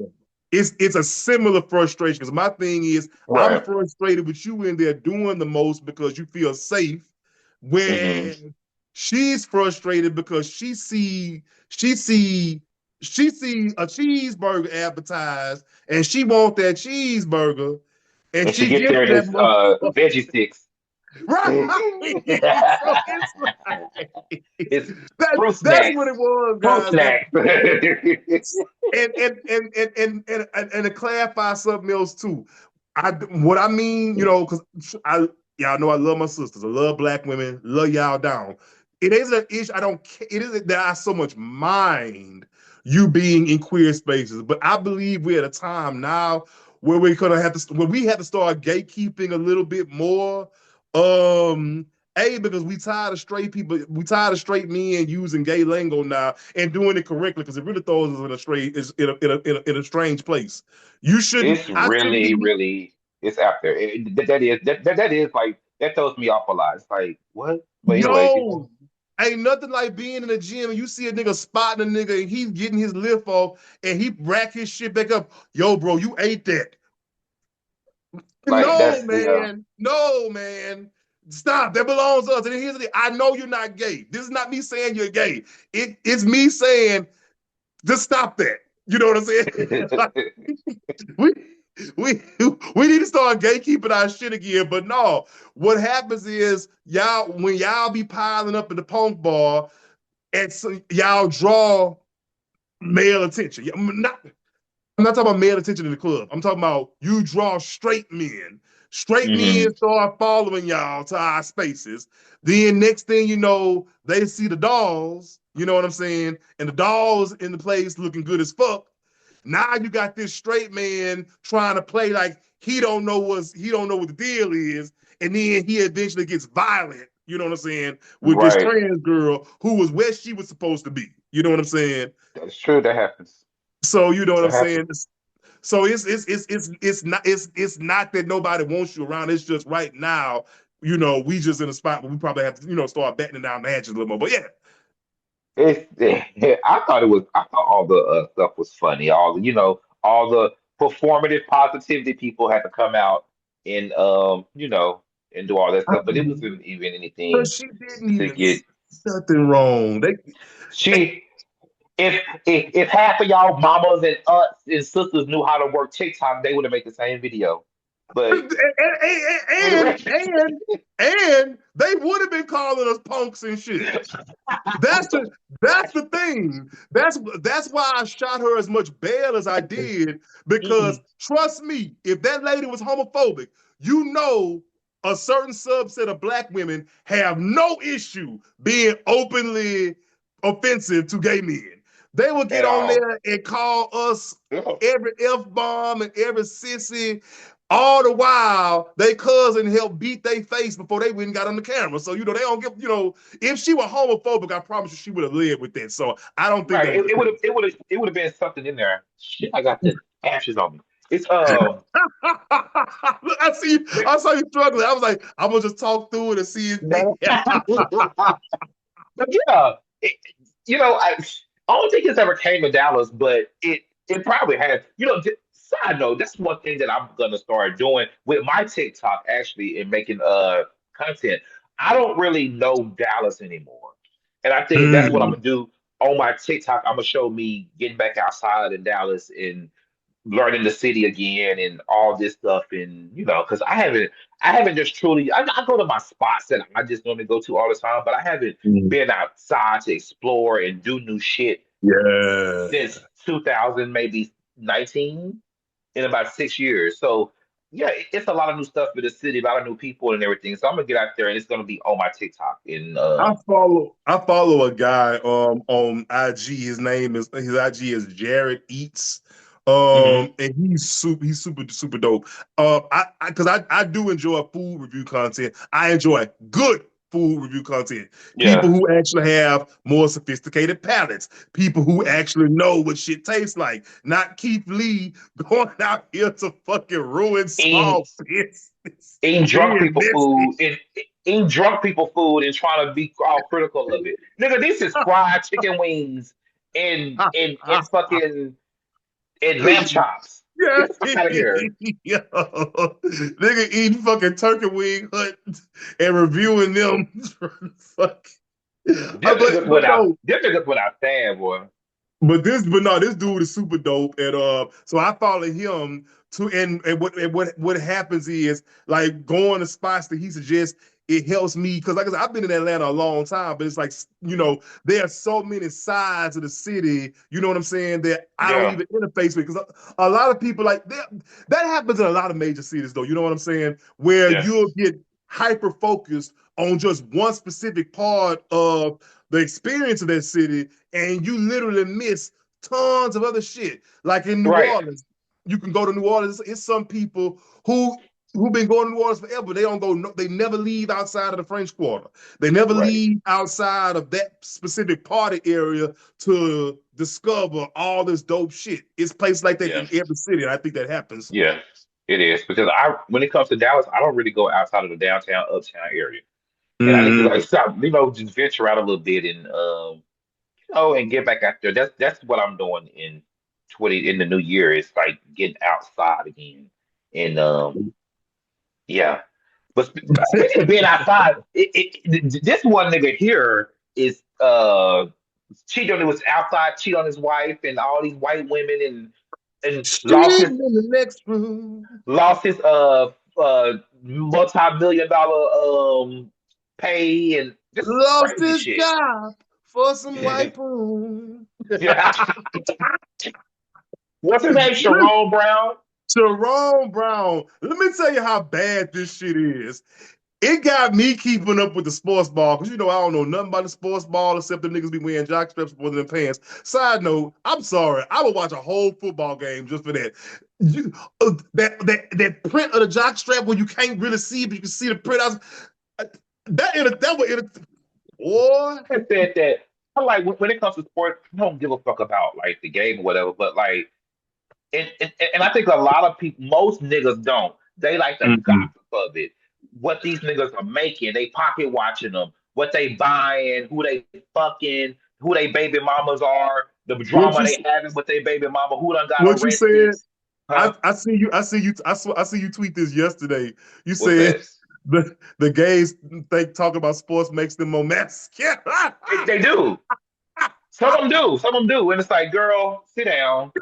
it's a similar frustration because my thing is I'm Right. frustrated with you in there doing the most because you feel safe, Hmm. where she's frustrated because she see a cheeseburger advertised and she want that cheeseburger and And she she get gets there and that it's motherfucker. veggie sticks. Right. So it's like It's fruit that's what it snacks. was, Fruit guys. snacks. And to clarify something else too. What I mean, because I y'all know I love my sisters. I love black women, love y'all down. It isn't an issue. I don't care. It isn't that I so much mind you being in queer spaces, but I believe we're at a time now where we have to start gatekeeping a little bit more. Um, because we tired of straight people, we tired of straight men using gay lingo now and doing it correctly because it really throws us in a straight is in a strange place. You shouldn't. It's I shouldn't really, be. really, it's out there. That is like that throws me off a lot. It's like what? But anyways, Yo, ain't nothing like being in the gym and you see a nigga spotting a nigga and he's getting his lift off and he rack his shit back up. Yo, bro, you ate that. like No, that's yeah. man. No, man. Stop. That belongs to us. And here's the thing. I know you're not gay. This is not me saying you're gay. It's me saying just stop that. You know what I'm saying? Like, we we need to start gatekeeping our shit again. But no, what happens is y'all be piling up in the punk bar, and so y'all draw male attention. I'm not talking about male attention in the club. I'm talking about you draw straight men. Straight Hmm. men start following y'all to our spaces. Then next thing you know, they see the dolls. You know what I'm saying? And the dolls in the place looking good as fuck. Now you got this straight man trying to play like he don't know what the deal is, and then he eventually gets violent. You know what I'm saying? With this Right. trans girl who was where she was supposed to be. You know what I'm saying? That's true. That happens. So you know what I'm That happens. saying? So it's not that nobody wants you around. It's just right now, we just in a spot where we probably have to, start battening down the hatches a little more. But yeah, It's I thought it was. I thought all the stuff was funny. All the performative positivity people had to come out and and do all that I stuff. But it mean, wasn't even but anything she didn't to even get. say nothing wrong. She if half of y'all mamas and aunts and sisters knew how to work TikTok, they would have made the same video. But And and they would have been calling us punks and shit. That's the that's the thing. That's why I shot her as much bail as I did because trust me, if that lady was homophobic, you know a certain subset of black women have no issue being openly offensive to gay men. They will get at on all. there and call us Yeah. every F bomb and every sissy. All the while, they cousin helped beat their face before they went and got on the camera. So, they don't give, if she were homophobic, I promise you she would have lived with that. So I don't think Right. that was It the would have case. it would have it would have been something in there. Shit, I got the ashes on me. It's I see you, I saw you struggling. I was like, I'm gonna just talk through it and see if but yeah, I don't think it's ever came to Dallas, but it probably has. Side note, that's one thing that I'm gonna start doing with my TikTok actually and making content. I don't really know Dallas anymore, and I think that's what I'm Mm, gonna do on my TikTok. I'm gonna show me getting back outside in Dallas and learning the city again and all this stuff, and because I haven't just truly I go to my spots that I just normally go to all the time, but I haven't mm. been outside to explore and do new shit Yeah. since 2000, maybe 19, in about 6 years. So yeah, it's a lot of new stuff for the city, a lot of new people and everything. So I'm gonna get out there and it's gonna be on my TikTok. And I follow a guy on IG. His IG is Jared Eats. Mhm. And he's super dope. I do enjoy food review content. I enjoy good food review content. People Yeah, who actually have more sophisticated palates. People who actually know what shit tastes like. Not Keith Lee going out here to fucking ruin eating small business. eating drunk Being people messy. food and eating drunk people food and trying to be all critical of it. Nigga, this is fried chicken wings and fucking and lamb chops. Yeah, Get the fuck out of here. yo, nigga eating fucking turkey wing hut and reviewing them. Fuck. Them niggas But went out. no, Them niggas went out there, boy. but no, this dude is super dope, and so I follow him too. And what happens is like going to spots that he suggests. It helps me because, like I said, I've been in Atlanta a long time, but it's like there are so many sides of the city. You know what I'm saying? That I don't Yeah, even interface with because a lot of people like that happens in a lot of major cities, though. You know what I'm saying? Where yeah, you'll get hyper focused on just one specific part of the experience of that city and you literally miss tons of other shit. Like in New right, Orleans, you can go to New Orleans. It's some people who've been going to New Orleans forever. They don't go. No, they never leave outside of the French Quarter. They never right. leave outside of that specific party area to discover all this dope shit. It's places like that Yeah, in every city, and I think that happens. yeah. It is because when it comes to Dallas, I don't really go outside of the downtown, uptown area, and I need to like Mm-hmm. stop, just venture out a little bit and and get back out there. That's what I'm doing in the new year. Is like getting outside again, and yeah. But speaking of being outside, this one nigga here is cheat on his outside, cheat on his wife, and all these white women, and lost Street his in the next room. multi-million dollar pay and just Lost crazy his shit. job for some white poon. Yeah. What's his name? Sharon Brown. Jerome Brown. Let me tell you how bad this shit is. It got me keeping up with the sports ball because I don't know nothing about the sports ball except the niggas be wearing jock straps more than their pants. Side note, I'm sorry, I would watch a whole football game just for that. That print of the jock strap where you can't really see, but you can see the print. Uh, that would boy. I said that I like when it comes to sports, I don't give a fuck about like the game or whatever, but like and I think a lot of people, most niggas don't. They like the Mm-mm. gossip of it. What these niggas are making, they pocket watching them, what they buying, who they fucking, who they baby mamas are, the What drama you they having with their baby mama, who done got what you arrested. said? Huh? I see you tweet this yesterday. You What's said that? the gays think talking about sports makes them more masculine. They do. Some of them do. Some of them do. And it's like, girl, sit down.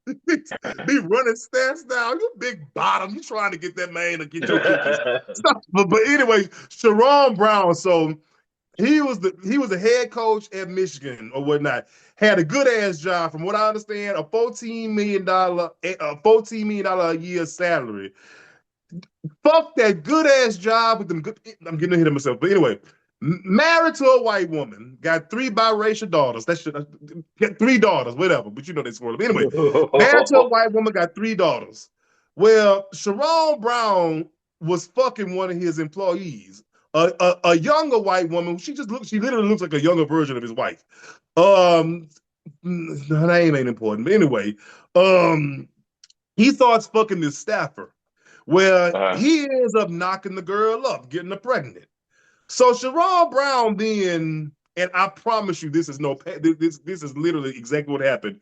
Be running stats down. You big bottom. You trying to get that man to get your cookies. Stop. But anyway, Sharon Brown. So he was the head coach at Michigan or whatnot. Had a good ass job, from what I understand, a $14 million a year salary. Fuck that good ass job with them good. I'm getting ahead of myself, but anyway, married to a white woman, got three biracial daughters. That should get three daughters, whatever. But they swirl. But anyway, married to a white woman, got three daughters. Well, Sharon Brown was fucking one of his employees, a younger white woman. She literally looks like a younger version of his wife. Her name ain't important, but anyway, um, He starts fucking this staffer. Well, Uh-huh. he ends up knocking the girl up, getting her pregnant. So Sharon Brown then, and I promise you, this is no, this is literally exactly what happened.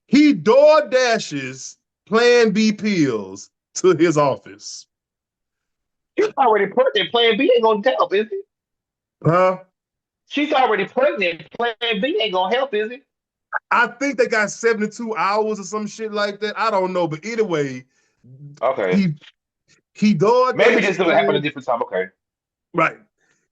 He door dashes Plan B pills to his office. She's already pregnant. Plan B ain't gonna help, is it? Huh? She's already pregnant. Plan B ain't gonna help, is it? I think they got 72 hours or some shit like that. I don't know. But anyway, Okay. he he door Maybe dashes this will happen a Plan different time. Okay. right.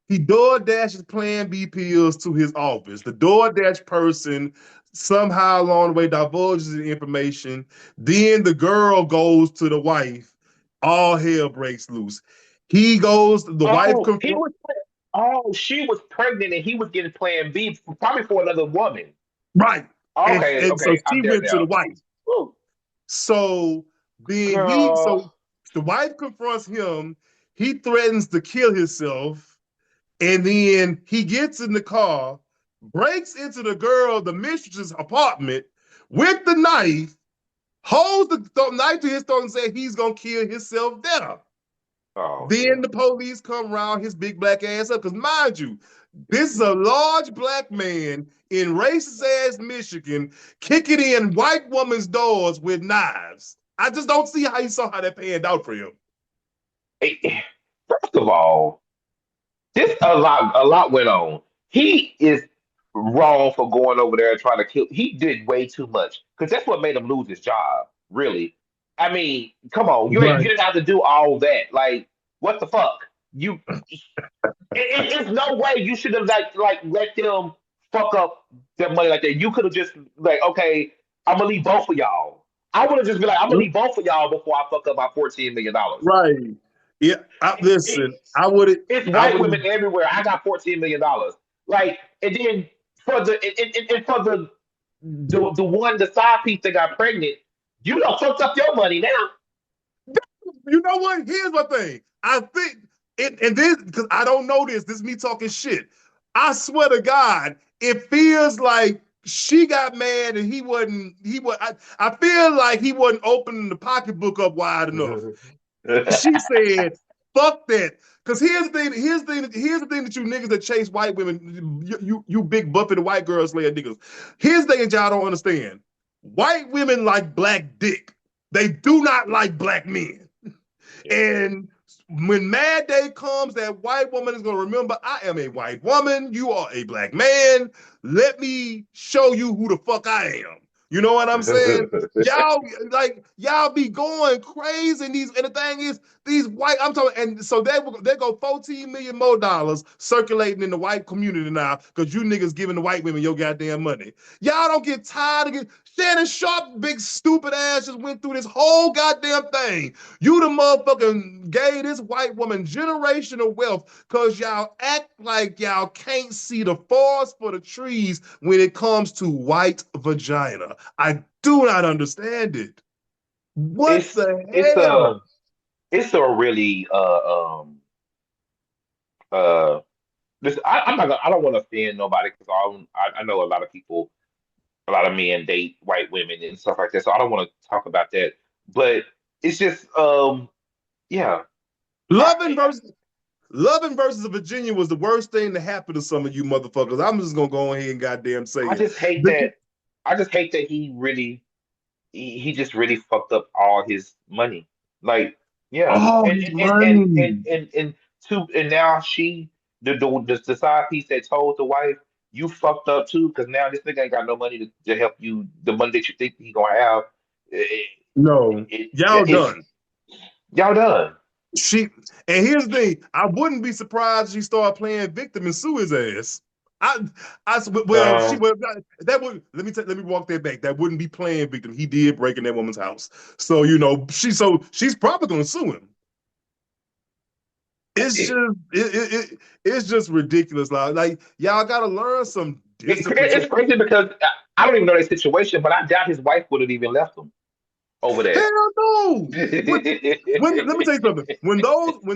He door dashes Plan B pills to his office. The DoorDash person somehow along the way divulges the information. Then the girl goes to the wife. All hell breaks loose. He goes, the wife Oh, confronts. oh, she was pregnant and he was getting Plan B, probably for another woman. Right. Okay, And so okay, I'm she there went to the now. wife. Woo. So then Girl. so the wife confronts him. He threatens to kill himself. And then he gets in the car, breaks into the mistress's apartment with the knife, holds the knife to his throat and says he's going to kill himself there. Oh Then hell. the police come around his big black ass up. Because mind you, this is a large black man in racist ass Michigan kicking in white women's doors with knives. I just don't see how he saw how that panned out for him. Hey, first of all, this a lot went on. He is wrong for going over there and trying to kill. He did way too much because that's what made him lose his job. Really, I mean, come on, you Right. didn't have to do all that. Like, what the fuck? You, it's no way you should have like let them fuck up their money like that. You could have just like, okay, I'm gonna leave both of y'all. I would have just been like, I'm gonna leave both of y'all before I fuck up my $14 million. Right. Yeah. Listen, It's I white would women everywhere. I got $14 million. Like, and then for and for the one the side piece that got pregnant, you don't fucked up your money now. you know what? Here's my thing. I think it, and this because I don't know this. This is me talking shit. I swear to God, it feels like she got mad and he wasn't. He was. I feel like he wasn't opening the pocketbook up wide enough. She said, "Fuck that." Because here's the thing. Here's the thing that you niggas that chase white women, you big buffeted white girls, slayer niggas. Here's the thing that y'all don't understand. White women like black dick. They do not like black men. Yeah. And when Mad Day comes, that white woman is going to remember, I am a white woman. You are a black man. Let me show you who the fuck I am. You know what I'm saying? Y'all be going crazy. And the thing is, these white, I'm talking, and so they go 14 million more dollars circulating in the white community now because you niggas giving the white women your goddamn money. Y'all don't get tired of Shannon Sharp, big stupid ass, just went through this whole goddamn thing. You the motherfucking gave this white woman generational wealth because y'all act like y'all can't see the forest for the trees when it comes to white vagina. I do not understand it. What it's the it's hell? a it's a really uh this I'm not gonna, I don't want to offend nobody because I know a lot of people, a lot of men date white women and stuff like that, so I don't want to talk about that. But it's just yeah. I Loving versus Loving versus Virginia was the worst thing to happen to some of you motherfuckers. I'm just gonna go ahead and goddamn say I it. just hate But, that. I just hate that he just really fucked up all his money. Like, yeah, oh, and his and and and money. and and two, and now the side piece that told the wife, you fucked up too, because now this nigga ain't got no money to help you. The money that you think he gonna have, it, No, y'all it's done. y'all done. She and here's the thing: I wouldn't be surprised if she started playing victim and sue his ass. I, well, she Um, would that would let me walk that back. That wouldn't be playing victim. He did break in that woman's house, so she's probably gonna sue him. It's just it, it's just ridiculous. Like y'all got to learn some discipline. it's crazy because I don't even know that situation, but I doubt his wife would have even left him. over that. Hell no. Let me tell you something. When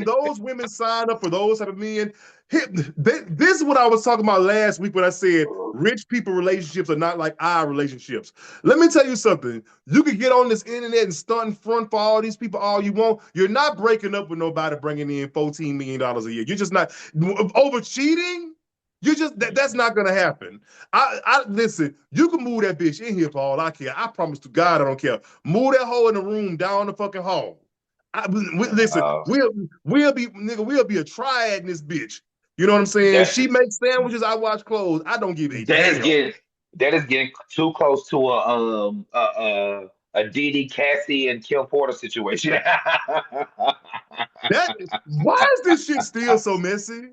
those women sign up for those type of men, this is what I was talking about last week when I said rich people relationships are not like our relationships. Let me tell you something. You can get on this internet and stunt in front for all these people all you want. You're not breaking up with nobody bringing in $14 million a year. You're just not over cheating. You just that's not gonna happen. I listen. You can move that bitch in here for all I care. I promise to God, I don't care. Move that hole in the room down the fucking hall. Listen, Uh, we'll be nigga. We'll be a triad in this bitch. You know what I'm saying? that She makes sandwiches. I wash clothes. I don't give a that is damn. getting that is getting too close to a Didi Cassie and Kim Porter situation. That why is this shit still so messy?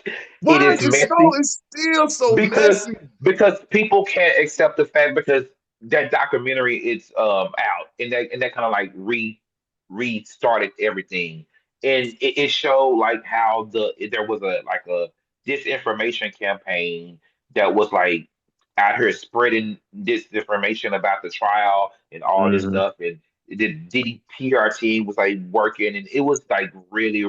It Why is messy it's still so because messy? people can't accept the fact because that documentary is out and that kind of like restarted everything and it showed like how there was a like a disinformation campaign that was like out here spreading disinformation about the trial and all this Mhm, stuff and the DDPR team was like working and it was like really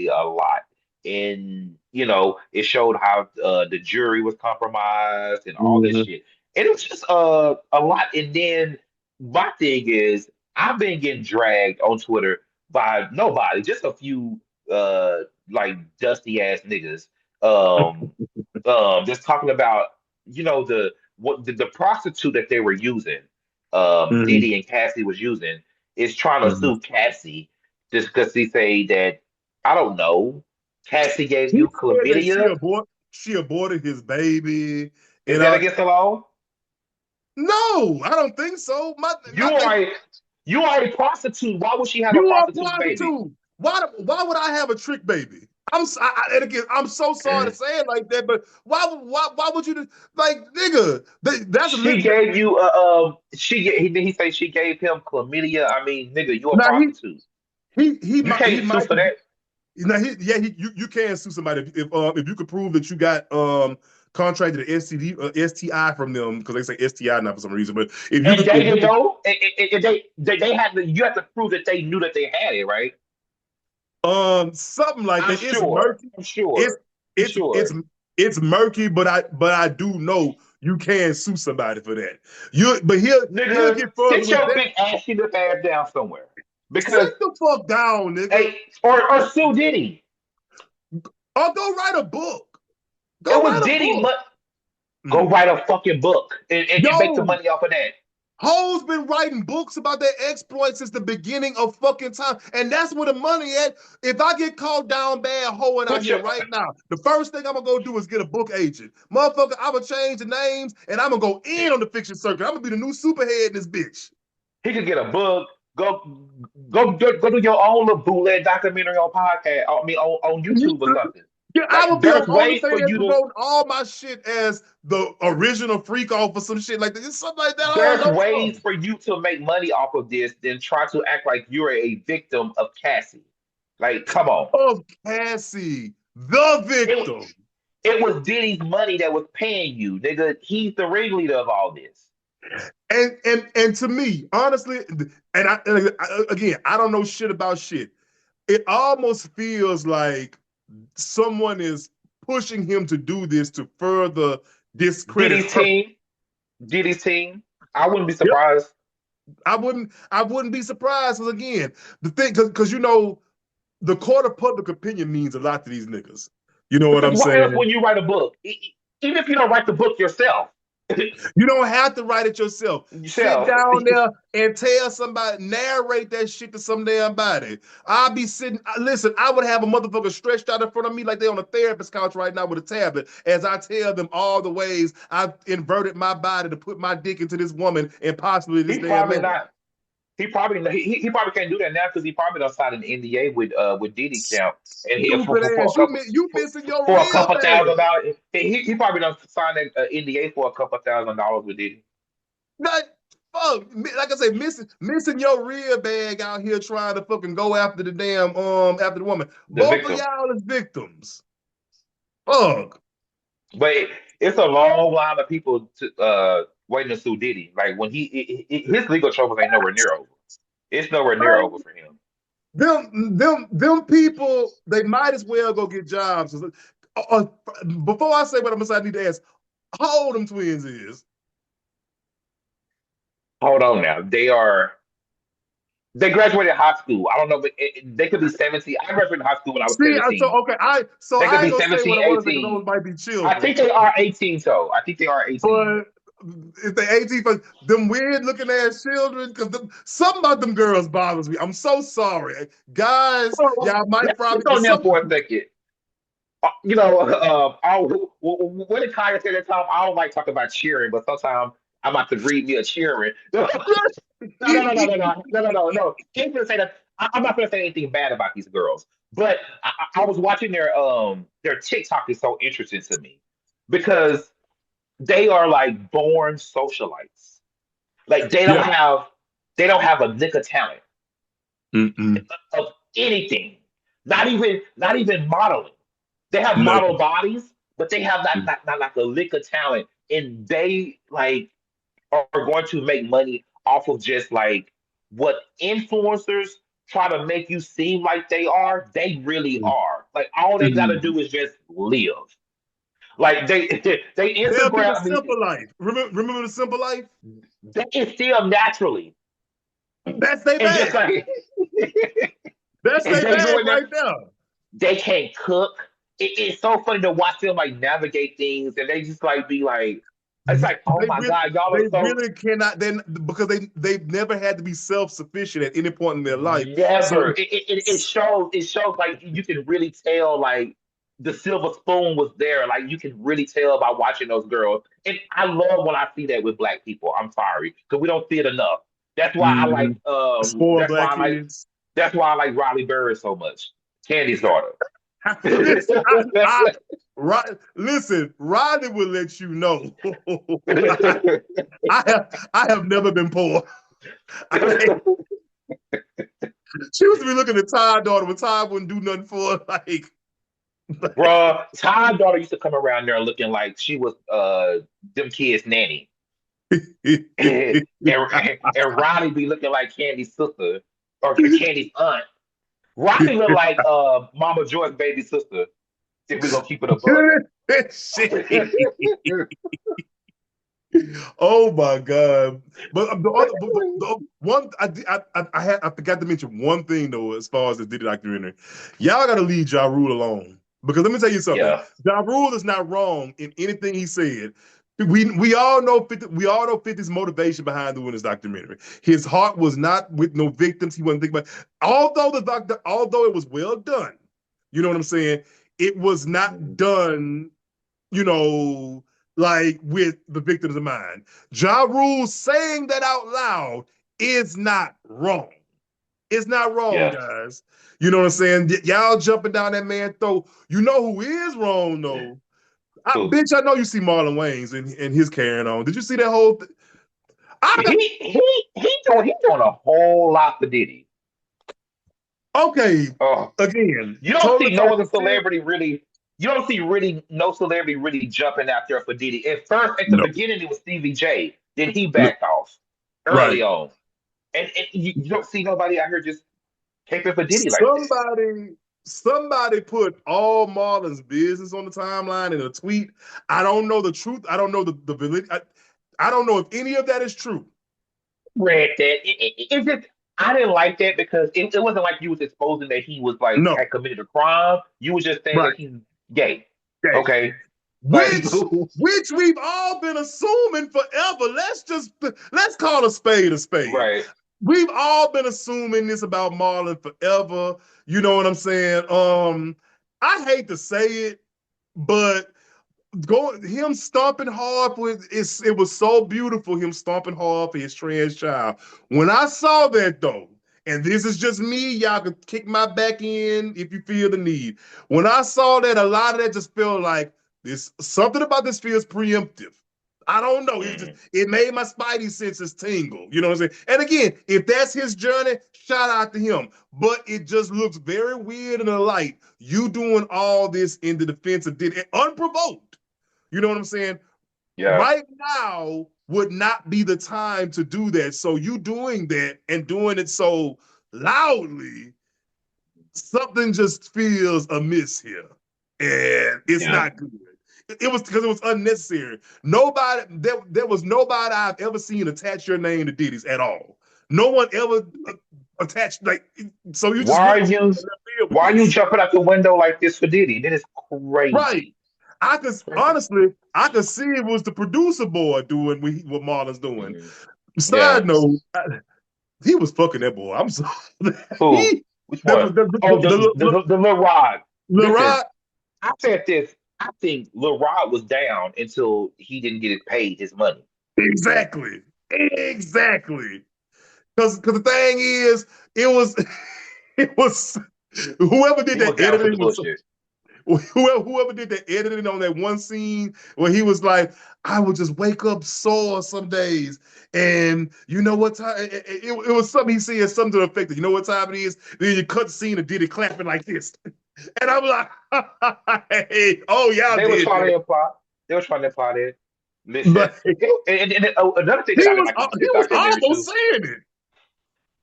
a lot and it showed how the jury was compromised and all this mhm, shit and it was just a lot and then my thing is I've been getting dragged on Twitter by nobody, just a few like dusty ass niggas just talking about the prostitute that they were using mhm, Diddy and Cassie was using is trying to mhm. sue Cassie just because they say that I don't know. Cassie gave He you said that chlamydia. she aborted his baby, Is and that against the law? no, I don't think so. You are a you are a prostitute. Why would she have a You are a prostitute's baby? prostitute. Why would I have a trick baby? And again, I'm so sorry to say it like that, but why would you like nigga? That's a She gave you he say she gave him chlamydia. I mean, nigga, you a now prostitute. You he can't sue might for that. now you can sue somebody if you could prove that you got contracted an STI from them because they say STI now for some reason, but if you And could they if you didn't could know. And they had to. You have to prove that they knew that they had it, right? something like I'm that, it's sure. murky. I'm It's sure. I'm it's it's sure. it's murky, but I do know you can sue somebody for that. But he'll Nigga, get further sit with your that. big ashy lip ass down somewhere. Because Sit the fuck down, nigga. hey, or Sue Diddy. Or go write a book. It Go was write a Diddy. book. Go Mm. write a fucking book and make the Yo, money off of that. Ho's been writing books about their exploits since the beginning of fucking time. And that's where the money at. If I get caught down bad hoeing out Put here your right now, the first thing I'm gonna go do is get a book agent. Motherfucker, I'm gonna change the names and I'm gonna go in on the fiction circuit. I'm gonna be the new superhead in this bitch. He could get a book. Go do your own little bootleg documentary on podcast. I mean on YouTube or something. Yeah, I Like would be on there's ways for OnlyFans you to promoting all my shit as the original freak off or some shit like that. It's something like that. I don't there's know ways something. for you to make money off of this than try to act like you're a victim of Cassie. Like, come on. Of Cassie, the It victim. it was Diddy's money that was paying you, nigga. He's the ringleader of all this. And to me, honestly, again, I don't know shit about shit. It almost feels like someone is pushing him to do this to further discredit Diddy's her. team, Diddy's team. I wouldn't be Yep. surprised. I wouldn't be surprised because again, the thing because the court of public opinion means a lot to these niggas. You know what Because I'm why else saying? when you write a book? Even if you don't write the book yourself, You don't have to write it yourself. Sit yourself. down there and tell somebody, narrate that shit to some damn body. I'll be sitting, listen, I would have a motherfucker stretched out in front of me like they on a therapist couch right now with a tablet as I tell them all the ways I've inverted my body to put my dick into this woman and possibly this He damn probably man. not. He probably can't do that now because he probably done signed an NDA with Diddy Camp and he Stupid for ass. a couple You missing your for a real couple bag. $1,000. He probably done signed an NDA for a couple $1,000 with Diddy. Not, fuck, like I said, missing your real bag out here trying to fucking go after the damn after the woman. The Both of victim. y'all is victims. Fuck. But it's a long line of people waiting to sue Diddy. Like when his legal troubles ain't nowhere near over. It's nowhere near over for him. Them people, they might as well go get jobs. Before I say what I'm gonna say, I need to ask how old them twins is. Hold on now. They graduated high school. I don't know, but they could be 17. I graduated high school when I was See, so 17. okay, I They could ain't be gonna say what 17, I want to say because 18. those might be I children. think they are 18, though. I think they are 18. But if they 18, for them weird looking ass children, because some about them girls bothers me. I'm so sorry, guys. Well, Y'all might let's stick probably on them some. for a second. What did Kaya say that time? I don't like talking about cheering, but sometimes I'm about to read me a cheering. No, no. Can't gonna say that. I'm not gonna say anything bad about these girls, but I was watching their TikTok is so interesting to me because they are like born socialites. Like Yeah. they don't have a lick of talent Mm-mm. of anything. Not even modeling. They have model Nothing. bodies, but they have not like a lick of talent, and they like are going to make money off of just like what influencers try to make you seem like they are. They really are. Like all they got to Mm-mm. do is just live. Like they Tell people Instagram me. simple life. Remember the simple life? They instill naturally, That's they and just bag. like That's and they they go bag in there. right there. They can't cook. It's so funny to watch them like navigate things, and they just like be like, it's like, oh They my really, god, y'all are they so really cannot then because they've never had to be self-sufficient at any point in their life. So never. It shows like you can really tell like the silver spoon was there. Like you can really tell by watching those girls, and I love when I see that with black people. I'm sorry because we don't see it enough. That's why I like. mhm. Spoiled That's why black I like. kids. That's why I like Riley Bird so much. Candy's daughter. Listen, listen, Rodney will let you know. I have never been poor. She used to be looking at Ty daughter when Ty wouldn't do nothing for her. Like, Bruh, Todd daughter used to come around there looking like she was them kids' nanny. and, and Ronnie be looking like Candy's sister or Candy's aunt. Ronnie look like Mama Joy's baby sister, if we gonna keep it a buck. shit. Oh my god! But the one I forgot to mention one thing though, as far as the Diddy documentary, y'all got to leave Ja Rule alone because let me tell you something. Yeah. Ja Rule is not wrong in anything he said. We all know 50, we all know 50's motivation behind doing this documentary. His heart was not with no victims. He wasn't thinking about. Although it was well done, you know what I'm saying. It was not done, you know, like with the victims of mine. Ja Rule saying that out loud is not wrong. It's not wrong, Yeah. guys. You know what I'm saying? Y'all jumping down that man's throat. You know who is wrong, though? Cool. Bitch, I know you see Marlon Wayans and his carrying on. Did you see that whole thing? I got He doing a whole lot for Diddy. okay. Oh, Again, you don't totally see no talking other shit. celebrity really. You don't see really no celebrity really jumping out there for Diddy. At first, at the No, beginning, it was Stevie J. Then he no, backed off right. early on, and you don't see nobody out here just caping for Diddy like that. Somebody put all Marlon's business on the timeline in a tweet. I don't know the truth. I don't know the validity. I don't know if any of that is true. Read that. It's just I didn't like that because it wasn't like you was exposing that he was like No, had committed a crime. You was just saying right. that he's gay. Okay. Okay, like Which we've all been assuming forever. Let's call a spade a spade. right. We've all been assuming this about Marlon forever. You know what I'm saying? I hate to say it, but him stomping hard for it was so beautiful, him stomping hard for his trans child. When I saw that though, and this is just me, y'all can kick my back in if you feel the need. When I saw that, a lot of that just felt like this something about this feels preemptive. I don't know. Mm, It made my spidey senses tingle. You know what I'm saying? And again, if that's his journey, shout out to him. But it just looks very weird in the light. You doing all this in the defense of Diddy, unprovoked. You know what I'm saying? yeah, Right now, would not be the time to do that. So you doing that and doing it so loudly, something just feels amiss here, and it's Yeah. not good. It was because it was unnecessary. There was nobody I've ever seen attach your name to Diddy's at all. No one ever attached like so. You just Why are really you with why are you this, jumping out the window like this for Diddy? That is right? crazy. I could Crazy. honestly, I could see it was the producer boy doing what Marlon's doing. Mhm. Side Yeah. note, he was fucking that boy. I'm sorry. Who? he Which the one? the the, Oh, the, the, the Lil Rod. the Listen, Rod, I said this. I think Lil Rod was down until he didn't get it paid his money. exactly, exactly. Because the thing is, it was it was whoever did He was that down for the editing was bullshit. whoever did the editing on that one scene where he was like, I would just wake up sore some days. And you know what time it was something he said, something to the effect that you know what time it is? Then you cut the scene and did it clapping like this. And I'm like, hey, oh, y'all They were did trying that. to imply. They were trying to imply that. Listen, But another thing that I didn't like about he this was documentary almost too. saying it.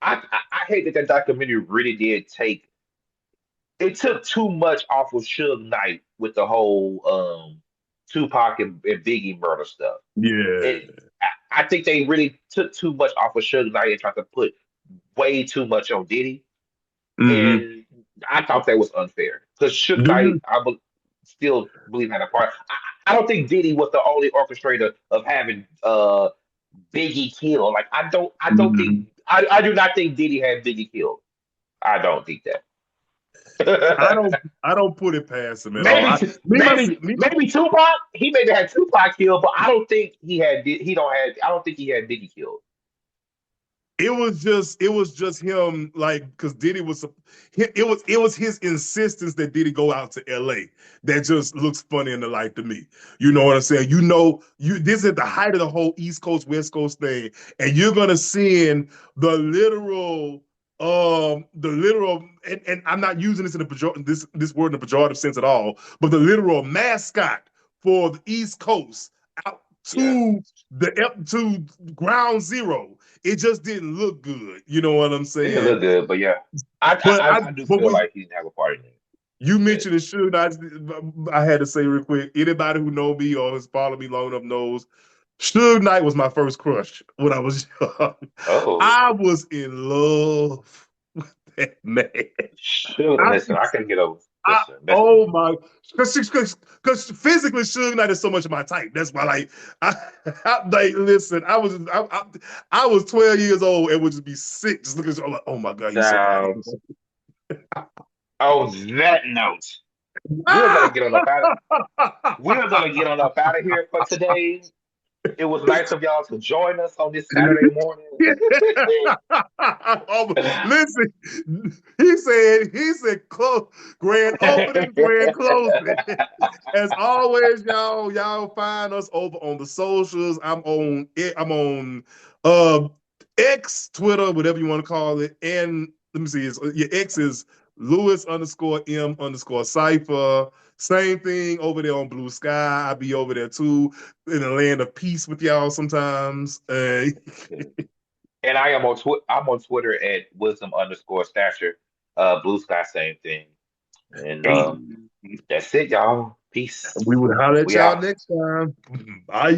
I hate that documentary really did take. It took too much off of Suge Knight with the whole Tupac and Biggie murder stuff. Yeah. I think they really took too much off of Suge Knight and tried to put way too much on Diddy, Mm-hmm. and I thought that was unfair because Suge Do Knight, you? still believe had a part. I don't think Diddy was the only orchestrator of having Biggie killed. Like I don't think Mhm. I do not think Diddy had Biggie killed. I don't think I that. don't I don't put it past him at all. Me, Maybe Tupac. He maybe had Tupac killed, but I don't think he had. He don't had. I don't think he had Biggie killed. it was just him like because Diddy was it was his insistence that Diddy go out to LA that just looks funny in the light to me. You know what I'm saying? You this is at the height of the whole East Coast West Coast thing, and you're gonna send the literal and I'm not using this in a this word in a pejorative sense at all, but the literal mascot for the East Coast out Yeah, to ground zero. It just didn't look good. You know what I'm it didn't saying? look good, but yeah, But I I do but feel we like he didn't have a part in it. you Yes. mentioned it should I had to say real quick. Anybody who know me or has followed me long enough knows Suge Knight was my first crush when I was young. Oh, I was in love with that man. sure. I, Listen, I can get over. I Listen, that's oh my, because physically Suge Knight is so much of my type. That's why, like, like, listen, I was 12 years old and would just be sick just looking at like, oh my god, he's so now. beautiful. On that note, we're gonna get on up out. We're gonna get on up out of here for today. It was nice of y'all to join us on this Saturday morning. Oh, listen, he said close, grand opening, grand closing. As always, y'all find us over on the socials. I'm on uh X, Twitter, whatever you want to call it. And let me see, your X is Lewis underscore M underscore Cipher. Same thing over there on Blue Sky. I'll be over there too in the land of peace with y'all sometimes. And I'm on Twitter at wisdom underscore stature. Blue Sky, same thing. And Hey, that's it, y'all. Peace. we will holler at We y'all out. next time. Bye.